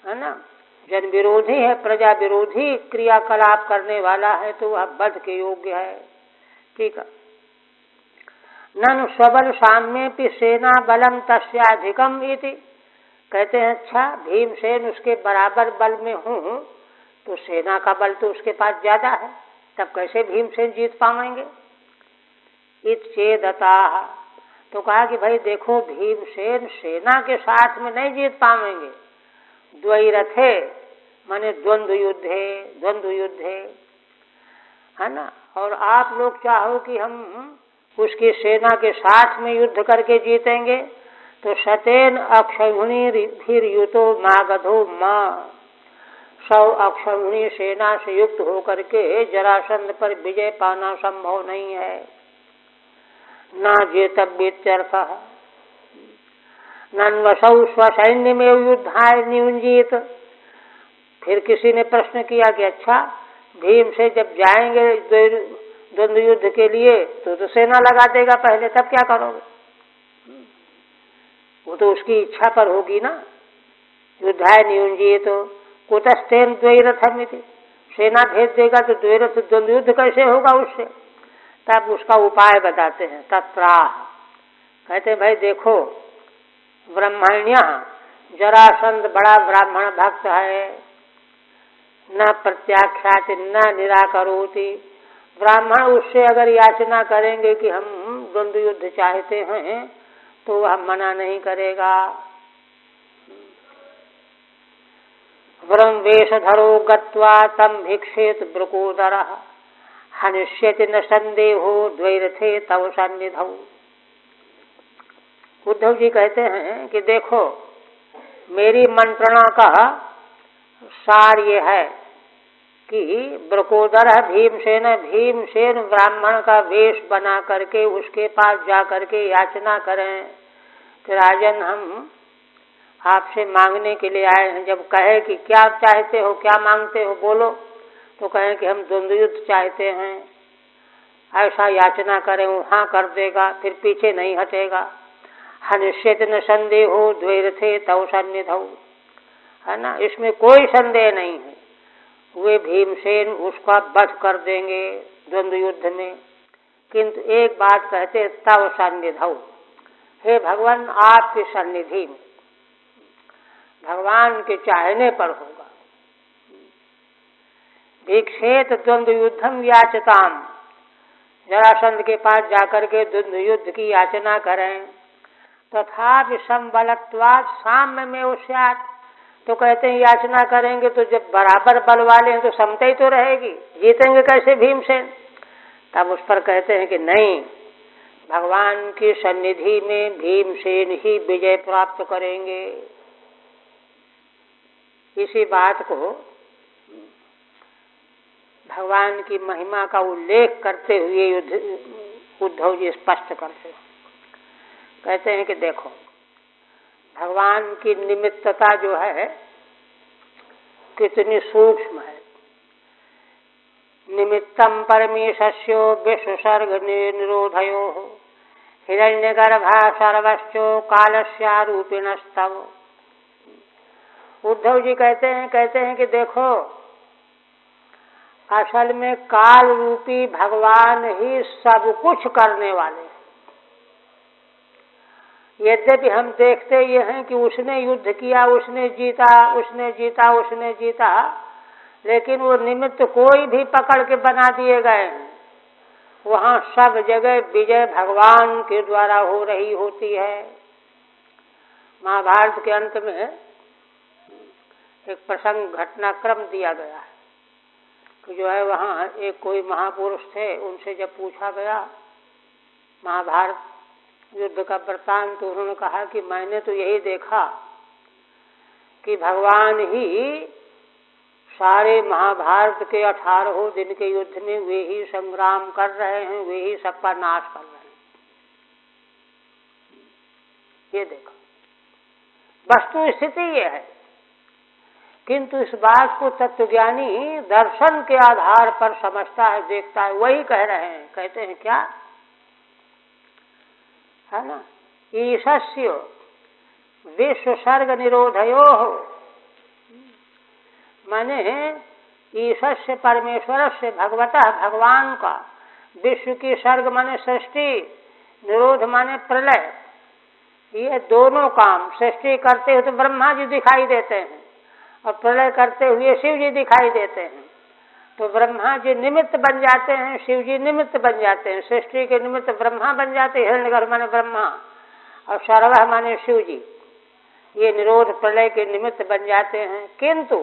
है ना जन विरोधी है, प्रजा विरोधी क्रियाकलाप करने वाला है, तो वह वध के योग्य है। ठीक है। ननु सबल साम्येपि सेना बलम तस्याधिकम इति। कहते हैं अच्छा, भीमसेन उसके बराबर बल में हूँ, तो सेना का बल तो उसके पास ज्यादा है, तब कैसे भीमसेन जीत पाएंगे? इच्छेदता। तो कहा कि भाई देखो, भीमसेन सेना के साथ में नहीं जीत पाएंगे। द्वैरथे माने द्वंद्व युद्धे, है ना। और आप लोग चाहो कि हम उसकी सेना के साथ में युद्ध करके जीतेंगे, तो शतेन अक्षौहिणी धीर युतो मागधो मां। 100 अक्षौहिणी सेना से युक्त होकर के जरासंध पर विजय पाना संभव नहीं है। न जेतव्यत्यर्थः नन्वसौ स्वसैन्य में युद्धाय नियुंजीत। फिर किसी ने प्रश्न किया कि अच्छा, भीम से जब जाएंगे द्वंद्व युद्ध के लिए तो सेना लगा देगा पहले, तब क्या करोगे? वो तो उसकी इच्छा पर होगी ना। युद्धाय नियुंजीत कुतस्तेन द्वैरथम इति। सेना भेज देगा तो द्वैरथ द्वंद्व युद्ध कैसे होगा उससे? तब उसका उपाय बताते हैं। तत्राह कहते भाई देखो, ब्रह्मण्य जरासंध बड़ा ब्राह्मण भक्त है, न प्रत्याख्याति न निराकरोति। ब्राह्मण उससे अगर याचना करेंगे कि हम द्वंद्व युद्ध चाहते हैं, तो वह मना नहीं करेगा। ब्रह्म वेशधरो गत्वा तम भिक्षेत ब्रुकोदरः हनिष्यति न संदेहो द्वैरथे तव सन्निधौ। उद्धव जी कहते हैं कि देखो, मेरी मंत्रणा का सार ये है कि ब्रकोदर भीमसेन ब्राह्मण का वेश बना करके उसके पास जा करके याचना करें कि राजन, हम आपसे मांगने के लिए आए हैं। जब कहे कि क्या चाहते हो, क्या मांगते हो, बोलो, तो कहें कि हम द्वंद्व युद्ध चाहते हैं, ऐसा याचना करें, हाँ कर देगा, फिर पीछे नहीं हटेगा। हनिष्यति न संदेहो द्वैरथे तव सन्निधौ, है ना, इसमें कोई संदेह नहीं है, वे भीमसेन उसका वध कर देंगे द्वंद्व युद्ध में। किंतु एक बात कहते, तव सन्निधौ, हे भगवान आपकी सन्निधि में, भगवान के चाहने पर होगा। भिक्षेत द्वंद्व युद्धम याचताम, जरासंध के पास जाकर के द्वंद्व युद्ध की याचना करें। तथा संबलत्वात् साम्य में उस्यात्, तो कहते हैं याचना करेंगे तो जब बराबर बल वाले हैं तो समता ही तो रहेगी, जीतेंगे कैसे भीमसेन। तब उस पर कहते हैं कि नहीं, भगवान की सन्निधि में भीमसेन ही विजय प्राप्त करेंगे। इसी बात को भगवान की महिमा का उल्लेख करते हुए उद्धव जी स्पष्ट करते हैं। कहते हैं कि देखो, भगवान की निमित्तता जो है कितनी सूक्ष्म है। निमित्तम परमेशस्यो विश्वसर्ग निरोधयो हिरण्यगर्भा सर्वस्यो कालस्यारूपिणस्तव। उद्धव जी कहते हैं कि देखो, असल में काल रूपी भगवान ही सब कुछ करने वाले हैं। यद्यपि हम देखते ये हैं कि उसने युद्ध किया, उसने जीता, लेकिन वो निमित्त कोई भी पकड़ के बना दिए गए हैं। वहाँ सब जगह विजय भगवान के द्वारा हो रही होती है। महाभारत के अंत में एक प्रसंग घटनाक्रम दिया गया है कि जो है वहाँ एक कोई महापुरुष थे, उनसे जब पूछा गया महाभारत युद्ध का वृत्तांत, तो उन्होंने कहा कि मैंने तो यही देखा कि भगवान ही सारे महाभारत के 18 दिन के युद्ध में वे ही संग्राम कर रहे हैं, वे ही सबका नाश कर रहे हैं। ये देखो, वस्तु स्थिति ये है। किंतु इस बात को तत्वज्ञानी दर्शन के आधार पर समझता है, देखता है। वही कह रहे हैं, कहते हैं क्या है ना, ईशस्य विश्वसर्ग निरोधयो, माने ईशस्य परमेश्वर से, भगवतः भगवान का, विश्व की सर्ग माने सृष्टि, निरोध माने प्रलय। ये दोनों काम सृष्टि करते हुए तो ब्रह्मा जी दिखाई देते हैं और प्रलय करते हुए शिव जी दिखाई देते हैं। तो ब्रह्मा जी निमित्त बन जाते हैं, शिव जी निमित्त बन जाते हैं। सृष्टि के निमित्त ब्रह्मा बन जाते हैं, हिरण्यगर्भ माने ब्रह्मा, और सर्वः माने शिव जी। ये निरोध प्रलय के निमित्त बन जाते हैं। किंतु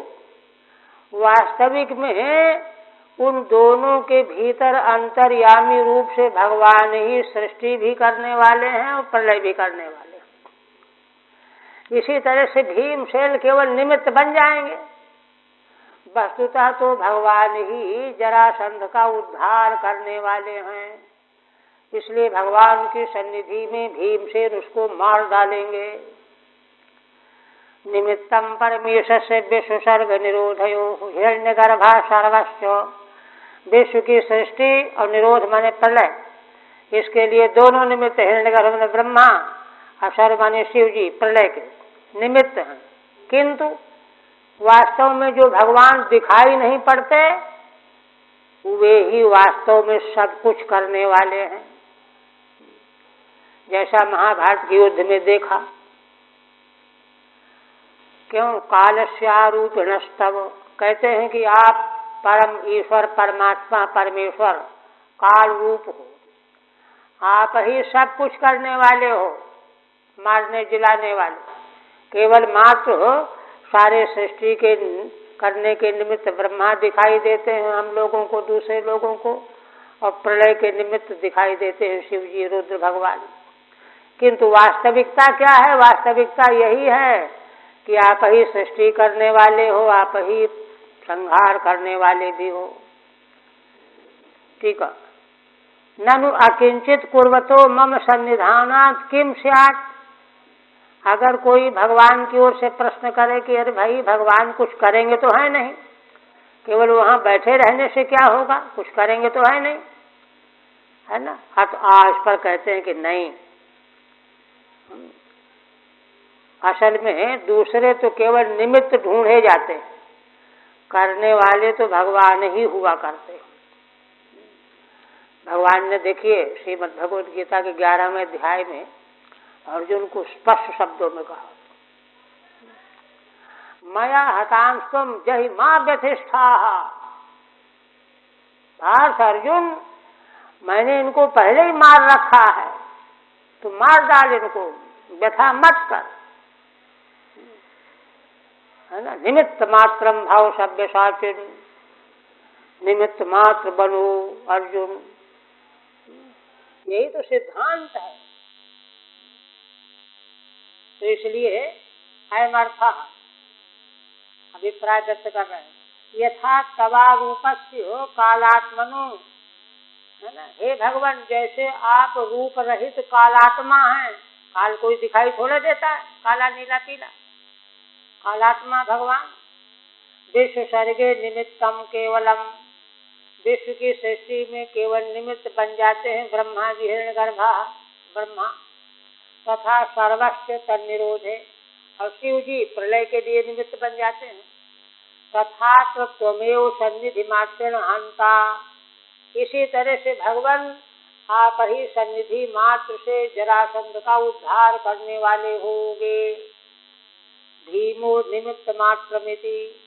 वास्तविक में उन दोनों के भीतर अंतर्यामी रूप से भगवान ही सृष्टि भी करने वाले हैं और प्रलय भी करने वाले हैं। इसी तरह से भीमसेन केवल निमित्त बन जाएंगे। वस्तुतः तो भगवान ही जरासंध का उद्धार करने वाले हैं। इसलिए भगवान की सन्निधि में भीमसेन उसको मार डालेंगे। निमित्तम परमेश्वर से विश्वसर्ग निरोधयो हिरण्यगर्भा सर्वस्व, विश्व की सृष्टि और निरोध माने प्रलय, इसके लिए दोनों निमित्त हिरण्यगर्भ माने ब्रह्मा और सर्व माने शिव जी प्रलय के निमित्त हैं। किंतु वास्तव में जो भगवान दिखाई नहीं पड़ते, वे ही वास्तव में सब कुछ करने वाले हैं। जैसा महाभारत के युद्ध में देखा, क्यों कालस्यारूपिणस्तव, कहते हैं कि आप परम ईश्वर परमात्मा परमेश्वर काल रूप हो, आप ही सब कुछ करने वाले हो, मारने जिलाने वाले। केवल मात्र सारे सृष्टि के करने के निमित्त ब्रह्मा दिखाई देते हैं हम लोगों को, दूसरे लोगों को, और प्रलय के निमित्त दिखाई देते हैं शिव जी रुद्र भगवान। किंतु वास्तविकता क्या है? वास्तविकता यही है कि आप ही सृष्टि करने वाले हो, आप ही संहार करने वाले भी हो। ठीक है। ननु अकिंचित कुर्वतो मम सन्निधानात् किम स्यात्। अगर कोई भगवान की ओर से प्रश्न करे कि अरे भाई भगवान कुछ करेंगे तो है नहीं, केवल वहां बैठे रहने से क्या होगा, कुछ करेंगे तो है नहीं, है ना। आज पर कहते हैं कि नहीं, असल में दूसरे तो केवल निमित्त ढूंढे जाते हैं, करने वाले तो भगवान ही हुआ करते हैं। भगवान ने देखिए श्रीमद् भगवद गीता के 11वें अध्याय में अर्जुन को स्पष्ट शब्दों में कहा, मया हतांस्तम जहि मां व्यथिष्ठाः। पार्थ अर्जुन, मैंने इनको पहले ही मार रखा है, तो मार डाल इनको, व्यथा मत कर। है ना। निमित्त मात्रम भाव सभ्य साचिन, निमित्त मात्र बनो अर्जुन, यही तो सिद्धांत है। तो इसलिए अयमर्था अभिप्राय व्यक्त कर रहे हैं, यथा तवा रूपस्य हो कालात्मनो, है ना। हे भगवान, जैसे आप रूप रहित कालात्मा हैं, काल कोई दिखाई थोड़ा देता है, काला नीला पीला, कालात्मा भगवान। विश्व सर्गे निमित्तम केवलम, विश्व की सृष्टि में केवल निमित्त बन जाते हैं ब्रह्मा जी, हिरण्यगर्भा ब्रह्मा, तथा सर्वस्य तन्निरोधे, और शिव जी प्रलय के लिए निमित्त बन जाते हैं। तथा त्वमेव सन्निधि मात्रेण हंता, इसी तरह से भगवान आप ही सन्निधि मात्र से जरासंध का उद्धार करने वाले होंगे। भीमो निमित्त मात्रमिति,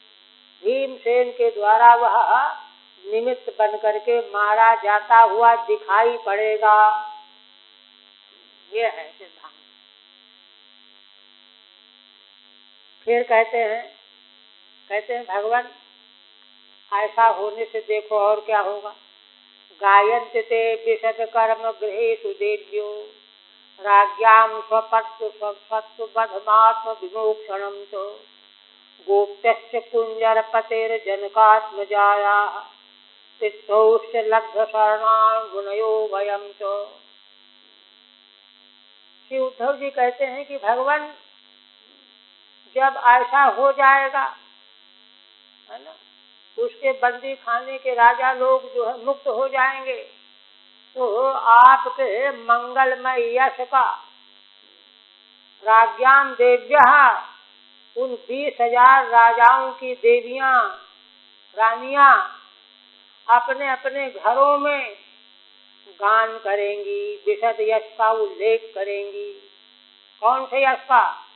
भीमसेन के द्वारा वह निमित्त बन करके मारा जाता हुआ दिखाई पड़ेगा। ये है सिद्धांत। फिर कहते हैं भगवान ऐसा होने से देखो और क्या होगा। गायन्त ते विशद कर्म गृहेषु देव्यो, राज्ञां स्वपत्तु बधमात्म विमोक्षणं तो, गोप्यश्च कुञ्जरपतेर्जनकात्मजायाः, तिष्ठौश्च लब्धशरणान् गुणयो भयं च। श्री उद्धव जी कहते हैं कि भगवान जब ऐसा हो जाएगा, है ना, उसके बंदी खाने के राजा लोग जो है मुक्त हो जाएंगे, तो आपके मंगलमय यश का राज्ञां देव्या, उन 20,000 राजाओं की देवियां रानियां अपने अपने घरों में गान करेंगी, विशद यश का उल्लेख करेंगी। कौन से यश का?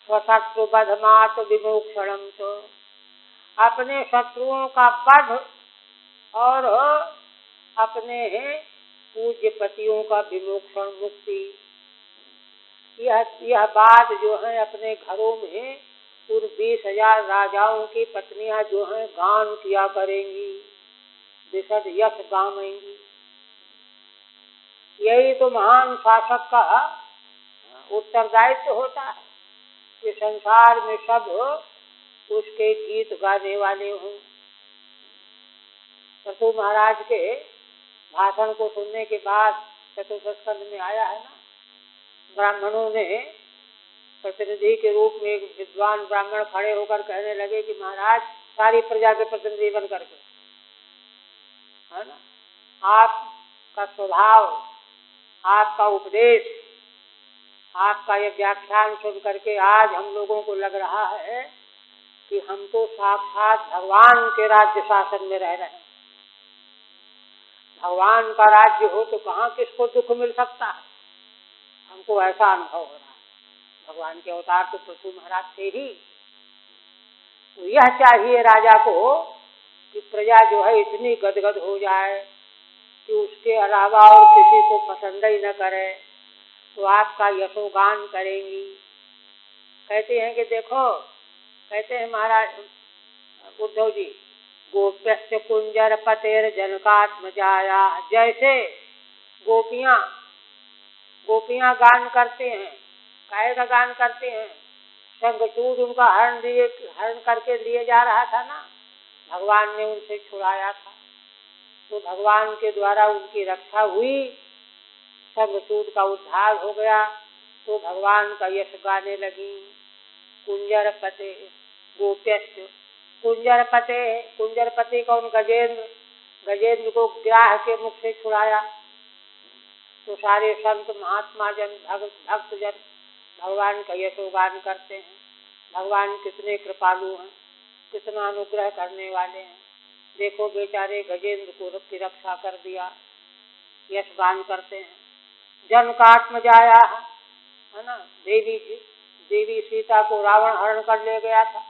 स्वशत्रु बधमात विमोक्षणम, तो अपने शत्रुओं का वध और अपने पूज्य पतियों का विमोक्षण, मुक्ति। यह बात जो है अपने घरों में उन 20,000 राजाओं की पत्नियां जो हैं गान किया करेंगी, विशद यश गावेंगी। यही तो महान शासक का उत्तरदायित्व होता है कि संसार में सब उसके गीत गाने वाले हों। सतु महाराज के भाषण को सुनने के बाद चतुर्थ स्कंध में आया है ना, ब्राह्मणों ने प्रतिनिधि के रूप में एक विद्वान ब्राह्मण खड़े होकर कहने लगे कि महाराज सारी प्रजा के प्रतिनिधि बन करके, है ना, आपका स्वभाव, आपका उपदेश, आपका ये व्याख्यान सुन करके आज हम लोगों को लग रहा है कि हम तो साक्षात भगवान के राज्य शासन में रह रहे हैं। भगवान का राज्य हो तो कहाँ किसको दुख मिल सकता है। हमको ऐसा अनुभव हो रहा है। भगवान के अवतार तो पृथु महाराज थे ही। तो यह चाहिए राजा को कि प्रजा जो है इतनी गदगद हो जाए कि उसके अलावा और किसी को पसंद ही न करे, तो आपका यशोगान करेंगी। कहते हैं कि देखो, कहते हैं महाराज उद्धव जी, गोप्यस्य कुंजर पतेर जनकात्मजाया, जैसे गोपियां गान करते हैं, काहे का गान करते हैं, शंखचूड़ उनका हरण करके लिए जा रहा था ना, भगवान ने उनसे छुड़ाया था, तो भगवान के द्वारा उनकी रक्षा हुई, शंखचूड़ का उद्धार हो गया, तो भगवान का यश गाने लगी। कुंजर पते गोप्यस्य, कुंजर पते कौन? गजेंद्र को ग्राह के मुख से छुड़ाया, तो सारे संत महात्मा जन भक्त जन भगवान का यशोगान करते हैं। भगवान कितने कृपालु हैं, कितना अनुग्रह करने वाले हैं। देखो बेचारे गजेंद्र को की रक्षा कर दिया, यशगान करते हैं। जनकात्मजाया, है ना, देवी सीता को रावण हरण कर ले गया था,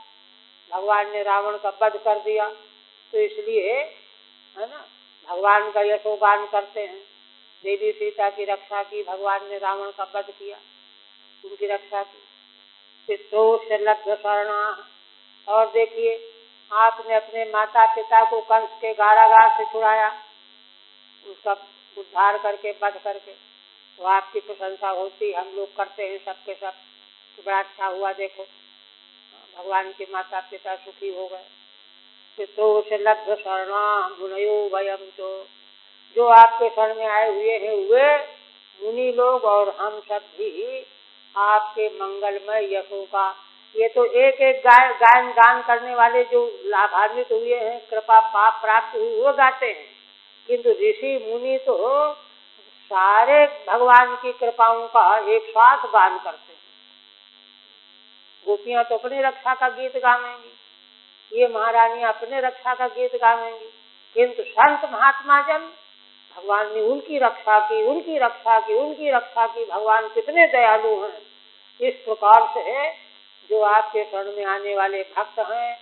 भगवान ने रावण का वध कर दिया, तो इसलिए, है ना, भगवान का यशोगान करते हैं। देवी सीता की रक्षा की, भगवान ने रावण का वध किया, उनकी रक्षा की। चित्तोष लब्ध शरणा, और देखिए, आपने अपने माता पिता को कंस के कारागार से छुड़ाया, उसका उद्धार करके, वध करके, तो आपकी प्रशंसा होती, हम लोग करते हैं सबके सब कि बड़ा अच्छा हुआ, देखो भगवान के माता पिता सुखी हो गए। पितोष लब्ध शरणा गुणयो भयम, तो जो आपके शरण में आए हुए हैं वे मुनि लोग और हम सब भी आपके मंगलमय यशों का, ये तो एक एक गायन गान करने वाले जो लाभान्वित हुए हैं, कृपा पाप प्राप्त हुई, वो गाते हैं, किंतु ऋषि मुनि तो सारे भगवान की कृपाओं का एक साथ गान करते हैं। गोपियां तो अपनी रक्षा का गीत गावेंगी, ये महारानी अपने रक्षा का गीत गावेंगी, किंतु संत महात्मा जन भगवान ने उनकी रक्षा की, उनकी रक्षा की, उनकी रक्षा की। भगवान कितने दयालु हैं। इस प्रकार से जो आपके शरण में आने वाले भक्त हैं,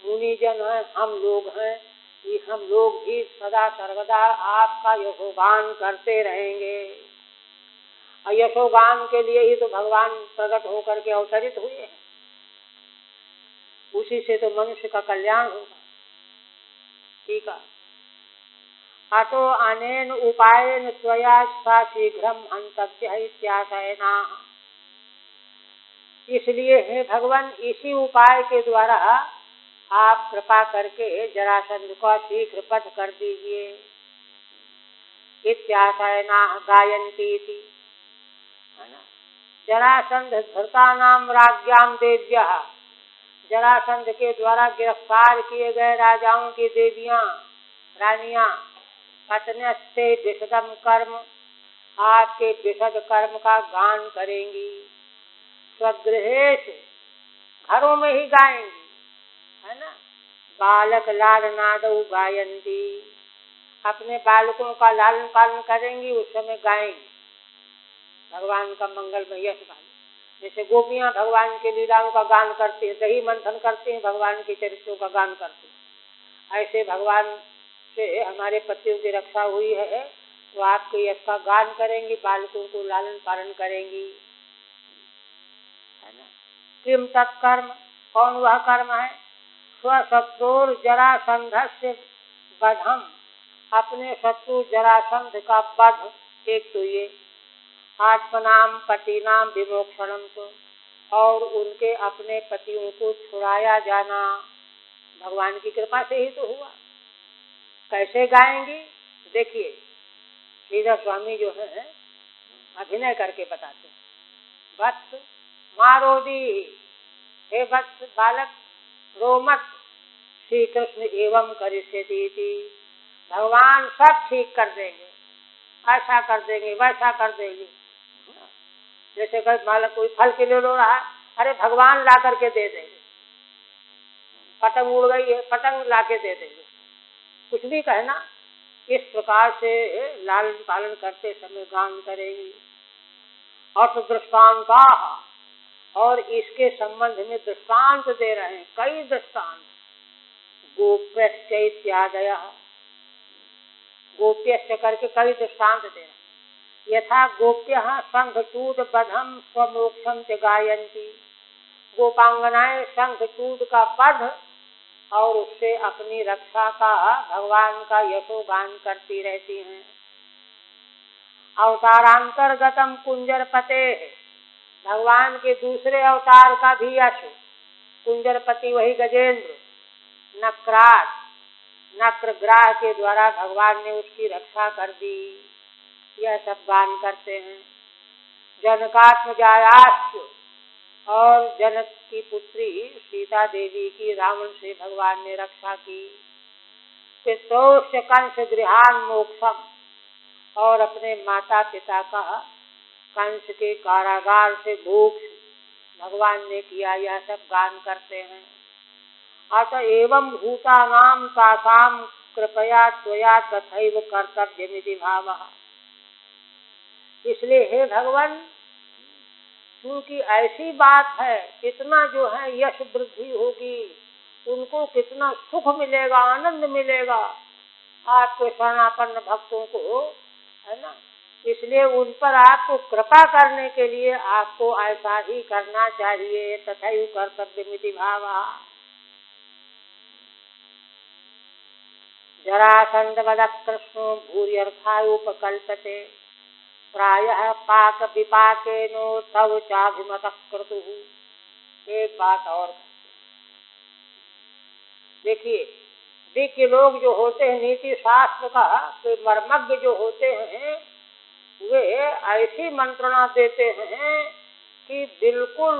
मुनिजन हैं, हम लोग हैं, ये हम लोग भी सदा सर्वदा आपका यशोगान करते रहेंगे। और यशोगान के लिए ही तो भगवान प्रकट होकर के अवतरित हुए हैं, उसी से तो मनुष्य का कल्याण होगा। ठीक है। अतो अनेन उपायन त्वया सा शीघ्रम हंतव्य इत्याशयना, इसलिए हे भगवान, इसी उपाय के द्वारा आप कृपा करके जरासंध को शीघ्र वध कर दीजिए। इत्याशयना गायन्ती थी, है ना। जरासंध धृतानाम राज्ञाम देव्या, जरासंध के द्वारा गिरफ्तार किए गए राजाओं की देवियां, रानियां, पत्न्यस्ते विशदम कर्म, आपके विशद कर्म का गान करेंगी। स्वगृहेश, घरों में ही गाएंगी, है ना। बालक लाल नादौ गायंती, अपने बालकों का लालन पालन करेंगी, उस समय गाएंगी भगवान का मंगलमय यश गान। जैसे गोपियां भगवान के लीलाओं का गान करती हैं, दही मंथन करती हैं, भगवान के चरित्रों का गान करती हैं, ऐसे भगवान से हमारे पतियों की रक्षा हुई है, तो आपके यश का गान करेंगी, बालकों को लालन पालन करेंगी, है ना। किम तत्कर्म, कौन वह कर्म है? स्वशत्रुर जरासंधस्य वधम, अपने शत्रु जरासंध का वध। एक तो ये आत्मनाम पतिनाम विमोक्षणम, तो और उनके अपने पतियों को छुड़ाया जाना भगवान की कृपा से ही तो हुआ। कैसे गाएंगी? देखिए, श्रीधर स्वामी जो है अभिनय करके बताते हैं। वत्स मारोदी, हे वत्स बालक रो मत, श्री कृष्ण एवं करिष्यति, भगवान सब ठीक कर देंगे, ऐसा कर देंगे, वैसा कर देंगे। जैसे कोई बालक कोई फल के लिए रो रहा है, अरे भगवान ला करके दे देंगे। पतंग उड़ गई है, पतंग ला के दे देंगे। कुछ भी कहना, इस प्रकार से लालन पालन करते समय गान करेंगी। और दृष्टांता, और इसके संबंध में दृष्टांत दे रहे हैं, कई दृष्टांत। गोप्यश्च इत्यादय, गोप्यश्च करके कई दृष्टांत दे रहे हैं। यथा गोप्यः शंखचूड बधम स्वमोक्षम च गायन्ति, गोपांगनाएं शंखचूड का पद और उससे अपनी रक्षा का, भगवान का यशोगान करती रहती हैं। अवतारांतर्गतम कुंजरपते, भगवान के दूसरे अवतार का भी यश। कुंजरपति वही गजेंद्र, नक्राट, नक्रग्राह के द्वारा भगवान ने उसकी रक्षा कर दी, यह सब गान करते हैं। जनकात्मजायाश्च, और जनक की पुत्री सीता देवी की रावण से भगवान ने रक्षा की। पितोश्च कंस गृहान मोक्षम, और अपने माता पिता का कंस के कारागार से मोक्ष भगवान ने किया, यह सब गान करते हैं। अतः एवं भूतानाम तासाम कृपया त्वया तथैव कर्तव्यमिति भावः, इसलिए हे भगवान, क्योंकि ऐसी बात है, इतना जो है यश वृद्धि होगी, उनको कितना सुख मिलेगा, आनंद मिलेगा आपके शरणापन्न भक्तों को, है ना। इसलिए उन पर आपको कृपा करने के लिए आपको ऐसा ही करना चाहिए। तथैव कर्तव्यमिति भावः, जरासंध कृष्णो भूर्यर्थायुपकल्पते प्रायः पाक विपाकेनो तव चाभिमतः क्रतुः। एक बात और देखिए, विज्ञ लोग जो होते हैं नीति शास्त्र का के मर्मज्ञ जो होते हैं वे ऐसी मंत्रणा देते हैं कि बिल्कुल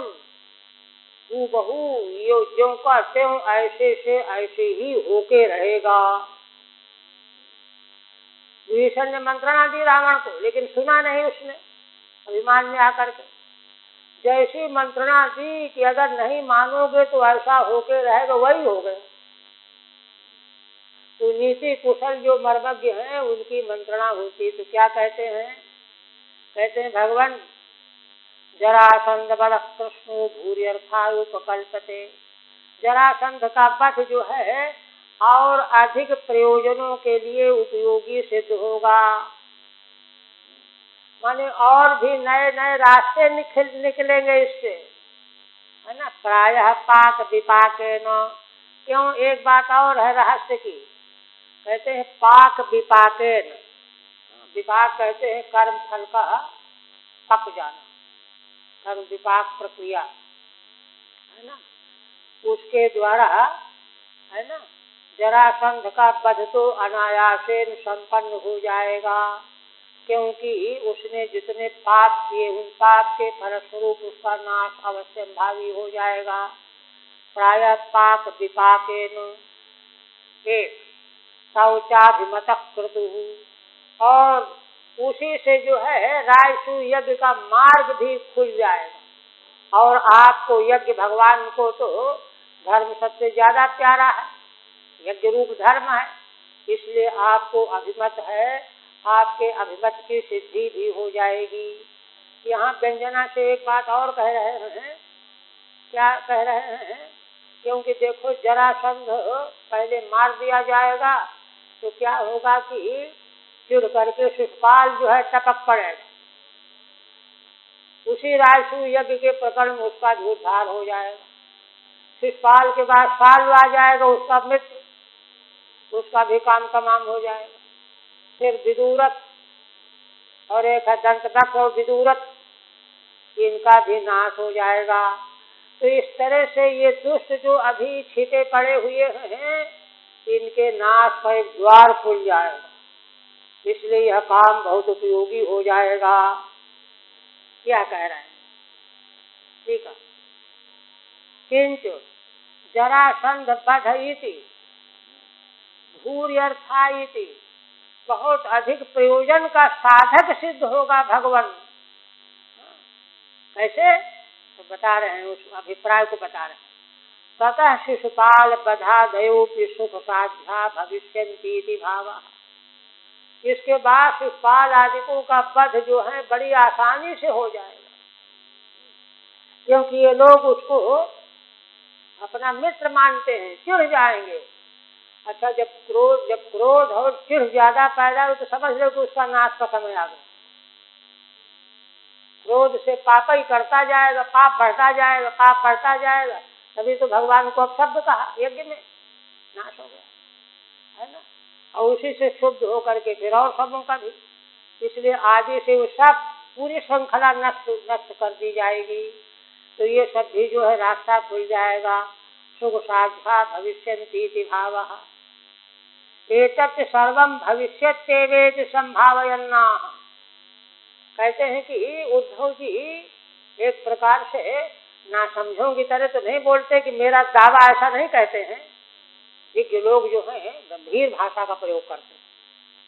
हूबहू यो ज्यों का त्यों ऐसे से ऐसे ही होके रहेगा। विभीषण ने मंत्रणा दी रावण को, लेकिन सुना नहीं उसने, अभिमान में आकर के जैसी मंत्रणा दी कि अगर नहीं मानोगे तो ऐसा होके रहेगा, वही हो गया। तो नीति कुशल जो मर्मज्ञ हैं उनकी मंत्रणा होती तो क्या कहते हैं? कहते हैं भगवान जरासंध बल कृष्णो भूर्यर्थायुपकल्पते। जरासंध का वध जो है और अधिक प्रयोजनों के लिए उपयोगी सिद्ध होगा, माने और भी नए नए रास्ते निकलेंगे इससे, है ना। प्रायः पाक विपाकेन, क्यों, एक बात और है रहस्य की, कहते हैं पाक विपाकेन, विपाक कहते हैं कर्म फल का पक जाना, कर्म विपाक प्रक्रिया, है ना, उसके द्वारा, है ना, जरासंध का वध तो अनायासेन संपन्न हो जाएगा, क्योंकि उसने जितने पाप किए उन पाप के फलस्वरूप उसका नाश अवश्य भावी हो जाएगा। प्रायः पाक विपाकेन एक शौचाभिमतः क्रतुः, और उसी से जो है रायसु यज्ञ का मार्ग भी खुल जाएगा। और आपको यज्ञ, भगवान को तो धर्म सबसे ज्यादा प्यारा है, यज्ञ रूप धर्म है, इसलिए आपको अभिमत है, आपके अभिमत की सिद्धि भी हो जाएगी। यहाँ व्यंजना से एक बात और कह रहे हैं, क्या कह रहे हैं? क्योंकि देखो जरासंध पहले मार दिया जाएगा तो क्या होगा कि चिढ़ करके शिषपाल जो है टपक पड़ेगा, उसी रायसु यज्ञ के प्रकरण में उसका भी उद्धार हो जाएगा। शिषपाल के बाद साल आ जाएगा उसका मित्र, उसका भी काम तमाम हो जाएगा। फिर विदुरथ और एक है दंतवक्र और विदुरथ, इनका भी नाश हो जाएगा। तो इस तरह से ये दुष्ट जो अभी छिपे पड़े हुए हैं इनके नाश का एक द्वार खुल जाएगा, इसलिए यह काम बहुत उपयोगी हो जाएगा। क्या कह रहे हैं? ठीक है। किंतु जरासंध वध इति भूर्यर्था इति, बहुत अधिक प्रयोजन का साधक सिद्ध होगा भगवान। कैसे? तो बता रहे हैं, उस अभिप्राय को बता रहे हैं। ततः शिशुपाल बधादयोपि सुख साध्या भविष्यन्ति भावा। इसके बाद शिशुपाल आदिकों का वध जो है बड़ी आसानी से हो जाएगा, क्योंकि ये लोग उसको अपना मित्र मानते हैं, चिढ़ जाएंगे। अच्छा, जब क्रोध और चिढ़ ज्यादा पैदा हो तो समझ लो कि उसका नाश का समय आ गया। क्रोध से पाप ही करता जाएगा, पाप बढ़ता जाएगा, पाप बढ़ता जाएगा, तभी तो भगवान को अपशब्द कहा, यज्ञ में नाश हो गया, है ना। और उसी से शुद्ध होकर के फिर और सबों का भी, इसलिए आदि से वो सब पूरी श्रृंखला नष्ट कर दी जाएगी। तो ये सब भी जो है रास्ता खुल जाएगा। सुख साध्या भविष्यन्ति भावः एतत् सर्वं भविष्यत्येवेति संभावयन्ना। कहते हैं कि उद्धव जी एक प्रकार से ना समझों की तरह तो नहीं बोलते कि मेरा दावा, ऐसा नहीं कहते हैं। विज्ञ लोग जो हैं गंभीर भाषा का प्रयोग करते हैं,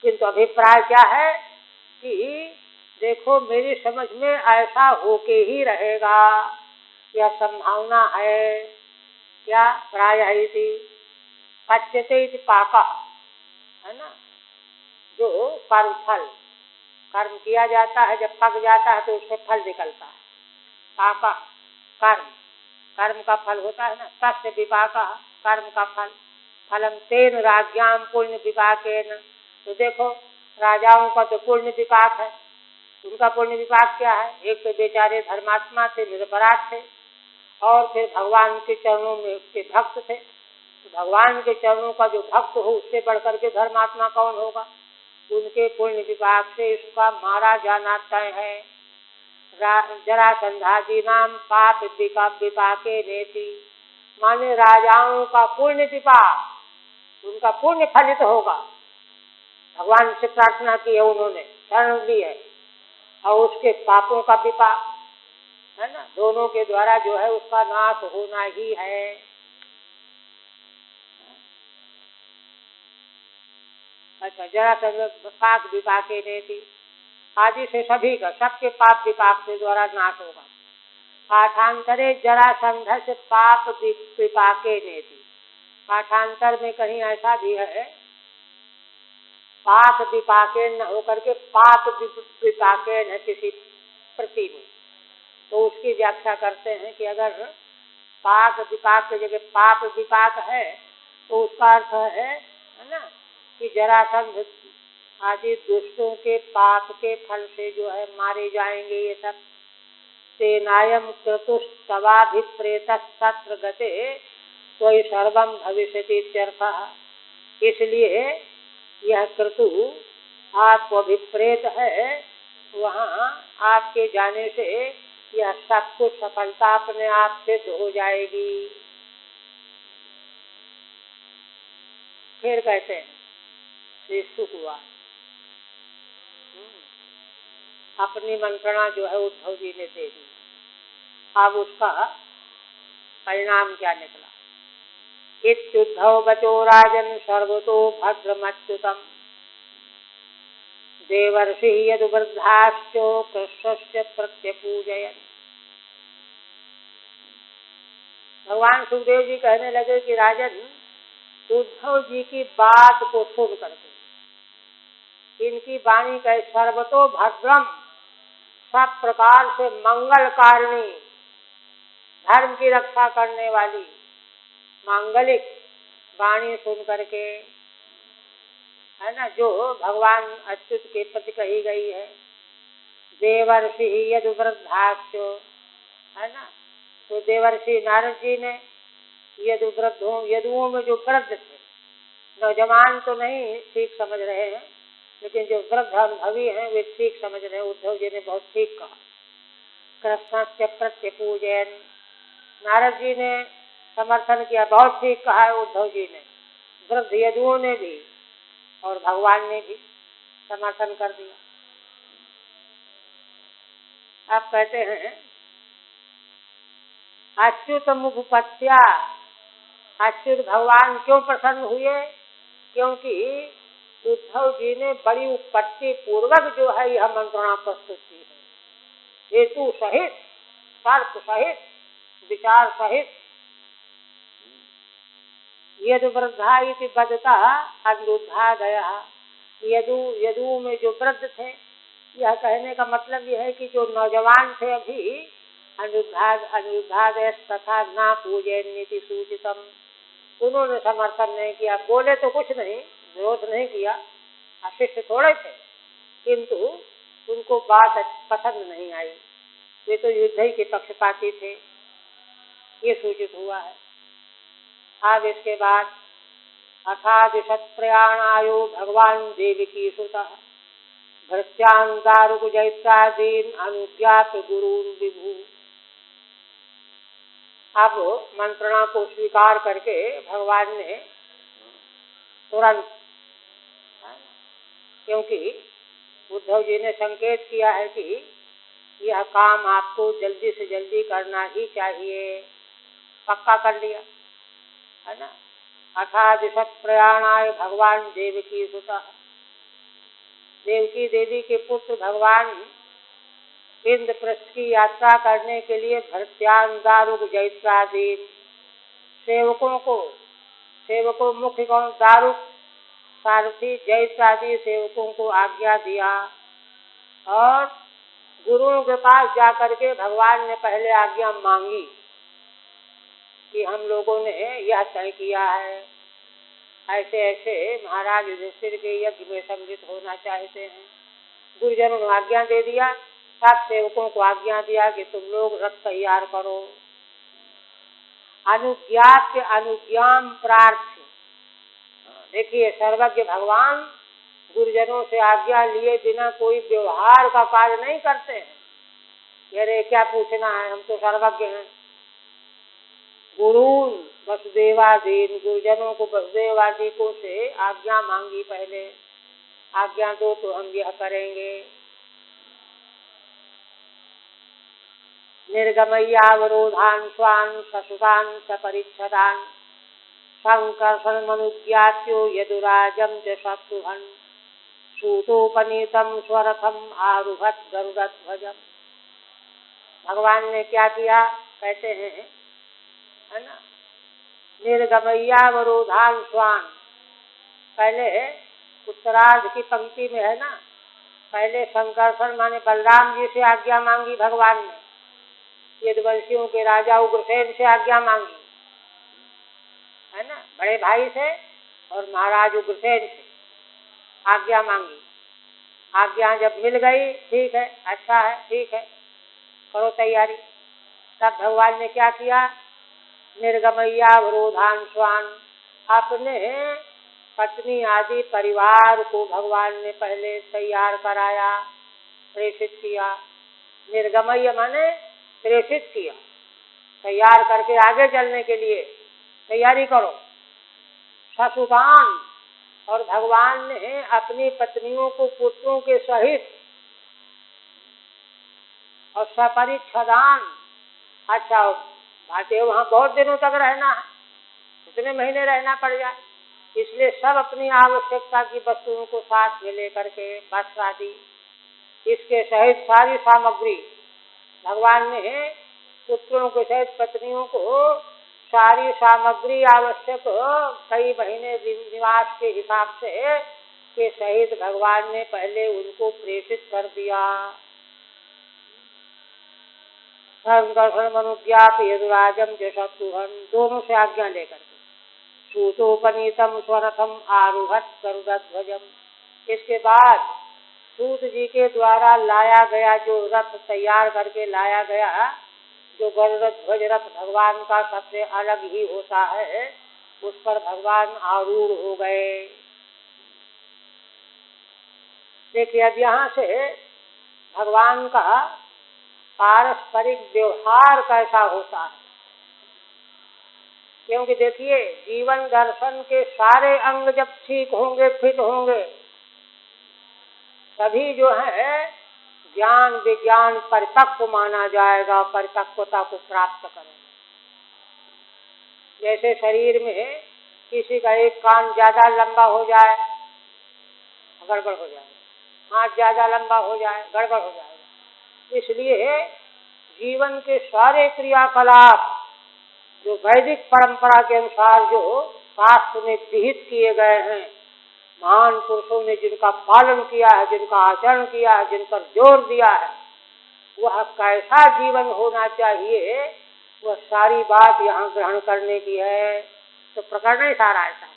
किंतु अभिप्राय क्या है कि देखो मेरी समझ में ऐसा होके ही रहेगा, यह संभावना है। क्या? प्रायः इति पच्यते इति पाका, है ना, जो कर्म फल, कर्म किया जाता है, जब पक जाता है तो उससे फल निकलता है। पाका कर्म, कर्म का फल होता है ना, तस्य विपाका, कर्म का फल, फलम तेन राज्ञाम पुण्य विपाकेन। तो देखो राजाओं का तो पुण्य विपाक है, उनका पुण्य विपाक क्या है? एक तो बेचारे धर्मात्मा थे, निरपराध थे, और फिर भगवान के चरणों में के भक्त थे, भगवान के चरणों का जो भक्त हो उससे बढ़कर के धर्मात्मा कौन होगा। उनके पुण्य विपाक से इसका मारा जाना तय है। जरासंधाजी नाम पाप विपाके नेति, माने राजाओं का पुण्य विपाक, उनका पुण्य फलित होगा। भगवान से प्रार्थना की है उन्होंने, शरण ली है, और उसके पापों का विपाक है ना, दोनों के द्वारा जो है उसका नाश होना ही है। अच्छा, जरासंध पाप विपाके नेति, आदि से सभी का, सबके पाप विपाक के द्वारा नाश होगा। पाठांतरे जरासंध से पाप विपाके नेति, पाठांतर में कहीं ऐसा भी है पाप विपाके न होकर के पाप विपाके न किसी प्रति में, तो उसकी व्याख्या करते हैं कि अगर पाप विपाक की जगह पाप विपाक है तो उसका अर्थ है ना कि जरासंध आदि दुष्टों के पाप के फल से जो है मारे जाएंगे ये सब। सेनायम क्रतुस्तवाभिप्रेत सत्र गते त्वयि सर्वम भविष्यति इत्यर्थः, इसलिए यह क्रतु आपको अभिप्रेत है, वहाँ आपके जाने से यह सब कुछ सफलता अपने आप सिद्ध हो जाएगी। फिर कहते हैं श्री शुकवार, अपनी मंत्रणा जो है उद्धव जी ने दे दी। अब उसका परिणाम क्या निकला। इत्युद्धव बचो राजन सर्वतो भद्रमच्युतम, देवर्षि यदुवृद्धाश्चो कृष्णस्य प्रत्यपूजयन्। भगवान सुखदेव जी कहने लगे कि राजन, उद्धव जी की बात को सुन करके, इनकी वाणी कहे सर्वतो भद्रम, सब प्रकार से मंगलकारिणी, धर्म की रक्षा करने वाली मांगलिक वाणी सुन करके, है ना, जो भगवान अच्युत के प्रति कही गई है। देवर्षि यदुवृद्धाश्च, है ना, तो देवर्षि नारद जी ने यदुओं में जो वृद्ध थे, नौजवान तो नहीं ठीक समझ रहे हैं, लेकिन जो वृद्ध अनुभवी हैं वे ठीक समझ रहे हैं। उद्धव जी ने बहुत ठीक कहा। कृष्ण से प्रत्यपूजन, नारद जी ने समर्थन किया, बहुत ठीक कहा है उद्धव जी ने। वृद्ध यदुओं ने भी और भगवान ने भी समर्थन कर दिया। आप कहते हैं अच्युत मुखपत्या, अच्युत भगवान क्यों प्रसन्न हुए, क्योंकि उद्धव जी ने बड़ी उत्पत्ति पूर्वक जो है यह मंत्रणा प्रस्तुत की है, हेतु सहित, तर्क सहित, विचार सहित। यदु वृद्धा इति बदता अनुद्धा गया, यदु में जो वृद्ध थे, यह कहने का मतलब यह है कि जो नौजवान थे अभी, अनुद्धा तथा ना पूजनीति सूचितम, उन्होंने समर्थन नहीं किया। बोले तो कुछ नहीं, विरोध नहीं किया, शिष्य थोड़े थे, किंतु उनको बात पसंद नहीं आई, वे तो युद्ध ही के पक्षपाती थे, ये सूचित हुआ है। आज इसके बाद अथादिशत प्रयाणायो भगवान देवकी सुतः भृत्यां दारुक जैत्रादीन अनुज्ञात गुरुन विभु। अब मंत्रणा को स्वीकार करके भगवान ने तुरंत, क्योंकि उद्धव जी ने संकेत किया है कि यह काम आपको जल्दी से जल्दी करना ही चाहिए, पक्का कर लिया है ना। अथादिशत प्रयाणाय भगवान देवकी सुतः, देवकी देवी के पुत्र भगवान इंद्रप्रस्थ की यात्रा करने के लिए भृत्यान दारुक जैत्रादीन सेवकों मुख्य कौन, दारुक सारथी जैत्रादि सेवकों को आज्ञा दिया, और गुरुओं के पास जाकर के भगवान ने पहले आज्ञा मांगी कि हम लोगों ने यह तय किया है, ऐसे ऐसे महाराज युधिष्ठिर के यज्ञ में सम्मिलित होना चाहते हैं। गुरुजनों ने आज्ञा दे दिया, सब सेवकों को आज्ञा दिया कि तुम लोग रथ तैयार करो। अनुज्ञाप्य अनुज्ञाम प्रार्थ्य। देखिए, सर्वज्ञ भगवान गुरुजनों से आज्ञा लिए बिना कोई व्यवहार का कार्य नहीं करते हैं। अरे क्या पूछना है, हम तो सर्वज्ञ हैं। गुरुन वसुदेवादीन, गुरुजनों को वसुदेवादी को से आज्ञा मांगी, पहले आज्ञा दो तो हम यह करेंगे। निर्गमय्यावरोधान स्वान ससुतान सपरिच्छदान संकर्षण मनुज्ञात्यो यदुराजम च शत्रुघ्न सूतोपनीतम स्वरथम आरुहत गरुड़ध्वजम। भगवान ने क्या किया, कहते हैं, है ना, निर्गमय्यावरोधान स्वान। पहले उत्तरार्ध की पंक्ति में है ना, पहले संकर्षण माने बलराम जी से आज्ञा मांगी भगवान ने, यदुवंशियों के राजा उग्रसेन से आज्ञा मांगी, है ना, बड़े भाई से और महाराज उग्रसेन से आज्ञा मांगी। आज्ञा जब मिल गई, ठीक है, अच्छा है, ठीक है, करो तैयारी। तब भगवान ने क्या किया, निर्गमय्यावरोधान स्वान, अपने पत्नी आदि परिवार को भगवान ने पहले तैयार कराया, प्रेषित किया। निर्गमय माने प्रेषित किया, तैयार करके आगे चलने के लिए तैयारी करो। ससुतान, और भगवान ने अपनी पत्नियों को पुत्रों के सहित, और सपरिच्छदान, अच्छा भाते वहाँ बहुत दिनों तक रहना है, कितने महीने रहना पड़ जाए, इसलिए सब अपनी आवश्यकता की वस्तुओं को साथ में लेकर के, वस्त्र आदि इसके सहित सारी सामग्री भगवान ने पुत्रों के सहित पत्नियों को सारी सामग्री आवश्यक कई महीने निवास के हिसाब से के सहित भगवान ने पहले उनको प्रेषित कर दिया। संकर्षण मनुज्ञात यदुराजम च शत्रुघ्न, दोनों से आज्ञा लेकर के सूतोपनीतम स्वरथम आरुहत गरुड़ध्वजम। इसके बाद सूत जी के द्वारा लाया गया जो रथ तैयार करके लाया गया, जो गरुड़ध्वज रथ भगवान का सबसे अलग ही होता है, उस पर भगवान आरूढ़ हो गए। देखिए, अब यहाँ से भगवान का पारस्परिक व्यवहार कैसा होता है, क्योंकि देखिए, जीवन दर्शन के सारे अंग जब ठीक होंगे, फिट होंगे, तभी जो है ज्ञान विज्ञान परिपक्व माना जाएगा, परिपक्वता को प्राप्त करेंगे। जैसे शरीर में किसी का एक कान ज्यादा लंबा हो जाए, गड़बड़ हो जाएगा, हाथ ज्यादा लंबा हो जाए, गड़बड़ हो जाएगा। इसलिए जीवन के सारे क्रियाकलाप जो वैदिक परंपरा के अनुसार जो शास्त्र में विहित किए गए हैं, महान पुरुषों ने जिनका पालन किया है, जिनका आचरण किया है, जिन पर जोर दिया है, वह कैसा जीवन होना चाहिए, वह सारी बात यहाँ ग्रहण करने की है। तो प्रकरण ही सारा ऐसा है,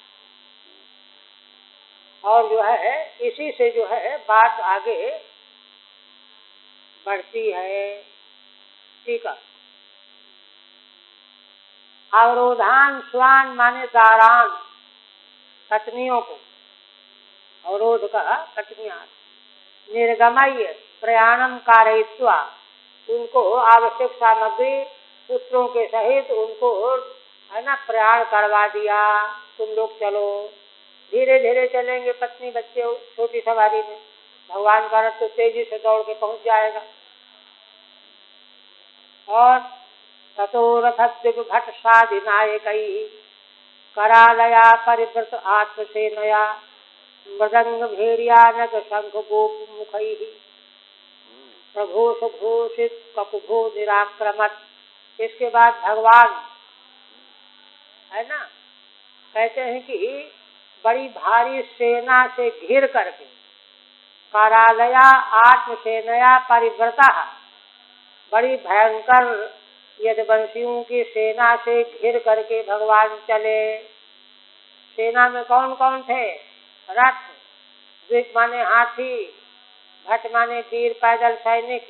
और जो है इसी से जो है बात आगे बढ़ती है। ठीक है, अवरोधान स्वान माने दारान, पत्नियों को, अवरोध का पत्नियां, निर्गमय प्रयाणम कारयित्वा, उनको आवश्यक सामग्री पुत्रों के सहित उनको, है ना, प्रयाण करवा दिया। तुम लोग चलो, धीरे धीरे चलेंगे, पत्नी बच्चे छोटी सवारी में, भगवान का रथ तो तेजी से दौड़ के पहुंच जाएगा। और ततो रथद्विभट साधिनायकैः करालया परिवृत आत्मसेनया मृदंग भेरियानक शंख गोप मुखैः प्रघोष घोषित ककुभो निराक्रमत। इसके बाद भगवान, है ना, कहते हैं कि बड़ी भारी सेना से घिर करके, करालया आत्मसेनया परिवृता, बड़ी भयंकर यदुवंशियों की सेना से घिर करके भगवान चले। सेना में कौन कौन थे? रथ, द्विज माने हाथी, भट माने वीर पैदल सैनिक,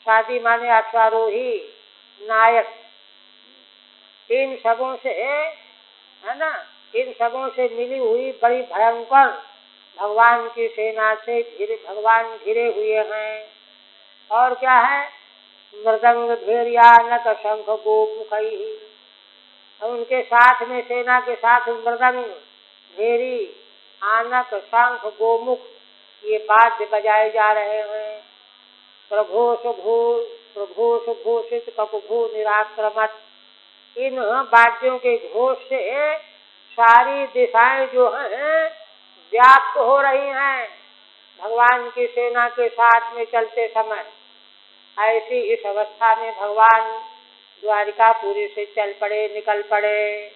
सादी माने अश्वारोही नायक, इन सबों से, है ना, इन सबों से मिली हुई बड़ी भयंकर भगवान की सेना से भगवान घिरे हुए हैं। और क्या है? मृदंग भेरिया नक शंख गोमुखई। उनके साथ में, सेना के साथ मृदंग, भेरी, आनक, शंख, गोमुख, ये वाद्य बजाए जा रहे हैं। प्रघोष घोषित कपभू निराक्रमत। इन वाद्यों के घोष से सारी दिशाएं जो हैं व्याप्त हो रही हैं भगवान की सेना के साथ में चलते समय। ऐसी इस अवस्था में भगवान द्वारिकापुरी से चल पड़े, निकल पड़े।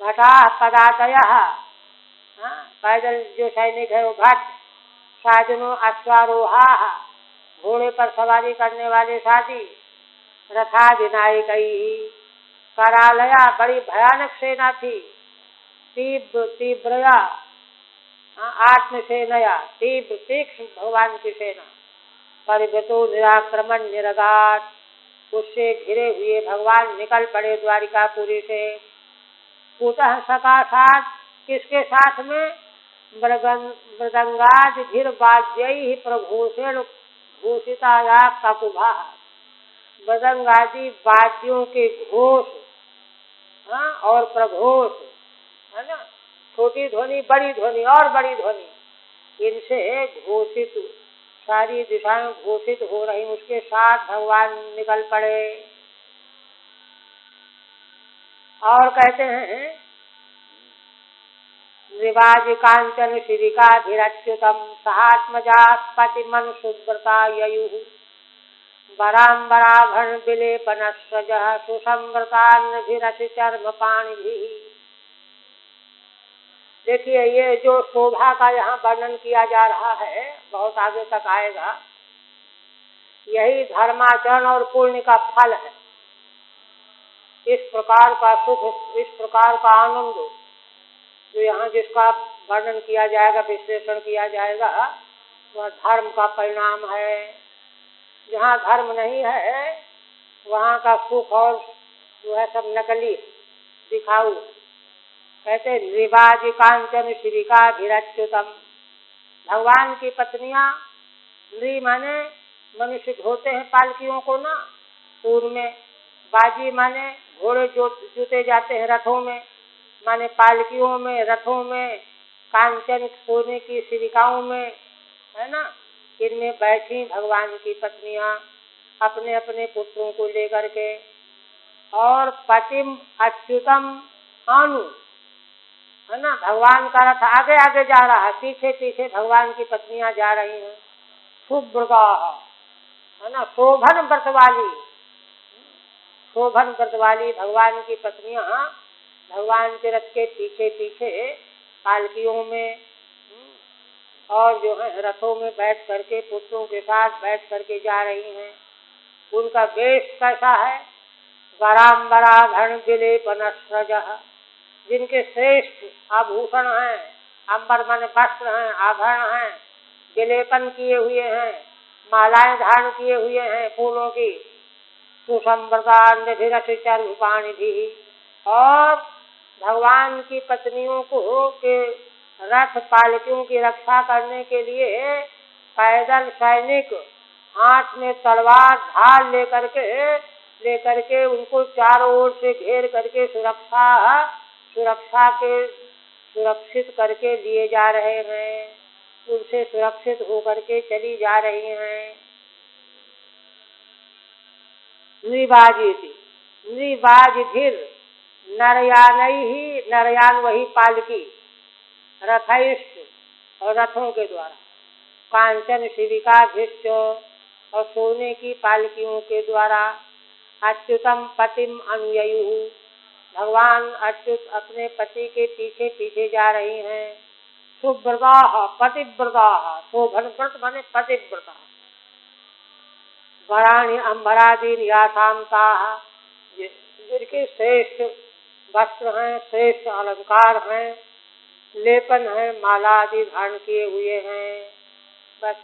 भटा पदातया, पैदल जो सैनिक है वो भट, साजनो अश्वारोहा, घोड़े पर सवारी करने वाले साथी, रथाधिनायकई, करालया, बड़ी भयानक सेना थी, तीव्रया, आत्मसेनया, तीव्र तीक्ष्ण भगवान की सेना, परिवृतो निराक्रमण निरगात, उससे घिरे हुए भगवान निकल पड़े द्वारिकापुरी से। कुतः सकाशात, किसके साथ में? मृदंगाद धीर वाद्यई प्रघोषण घोषिताया ककुभा। मृदंगादि वाद्यों के घोष, और प्रघोष, है ना, छोटी ध्वनि, बड़ी ध्वनि और बड़ी ध्वनि, इनसे घोषित सारी दिशाएं घोषित हो रही, उसके साथ भगवान निकल पड़े। और कहते हैं रिवाज कांचन श्रीकाधिरच्युतम सहात्मजा पतिमन सुव्रता ययु बराम्बराभरण विलेपन स्वज सुसंवृतान्भिरति चर्म पाणि। देखिए, ये जो शोभा का यहाँ वर्णन किया जा रहा है, बहुत आगे तक आएगा। यही धर्माचरण और पुण्य का फल है। इस प्रकार का सुख, इस प्रकार का आनंद जो यहाँ जिसका वर्णन किया जाएगा, विश्लेषण किया जाएगा, वह धर्म का परिणाम है। जहाँ धर्म नहीं है वहाँ का सुख और जो है सब नकली, दिखाऊ। कहते रिवाज कांचन श्रीकाधिरच्युतम। भगवान की पत्नियां, नृ माने मनुष्य धोते हैं पालकियों को ना पूर्व में, बाजी माने घोड़े जोते जाते हैं रथों में, माने पालकियों में, रथों में, कांचन सोने की सिरिकाओं में, है ना, इनमें बैठी भगवान की पत्नियां अपने अपने पुत्रों को लेकर के। और पतिम अच्युतम अनु, है ना, भगवान का रथ आगे आगे जा रहा है, पीछे पीछे भगवान की पत्नियां जा रही हैं। सुव्रता, है ना, शोभन व्रत वाली, शोभन व्रत वाली भगवान की पत्नियां भगवान के रथ के पीछे पीछे पालकियों में और जो है रथों में बैठ करके, पुत्रों के साथ बैठ करके जा रही हैं। उनका वेश कैसा है? बराम्बराभरण विलेपनस्रज, जिनके श्रेष्ठ आभूषण हैं, अंबर माने वस्त्र हैं, आभरण हैं, विलेपन किए हुए हैं, मालाएं धारण किए हुए हैं फूलों की, सुसंवृतान्भिरति पाणी भी। और भगवान की पत्नियों को के रथ पालकियों की रक्षा करने के लिए पैदल सैनिक हाथ में तलवार ढाल लेकर के उनको चारों ओर से घेर करके सुरक्षित करके लिए जा रहे हैं। उनसे सुरक्षित होकर के चली जा रही हैं। नृवाजिधिर नरयानई ही, नरयान वही पालकी, रथैष्ठ और रथों के द्वारा, कांचन शिविकाभिष्ट और सोने की पालकियों के द्वारा, अच्युतम पतिम अनुययु, भगवान अच्युत अपने पति के पीछे पीछे जा रही हैं। सुव्रता पतिव्रता, शोभन व्रत माने पतिव्रता, वराणी अंबरादीन यासामता, जिनके श्रेष्ठ वस्त्र हैं, श्रेष्ठ अलंकार हैं, लेपन है, माला आदि धारण किए हुए हैं। बस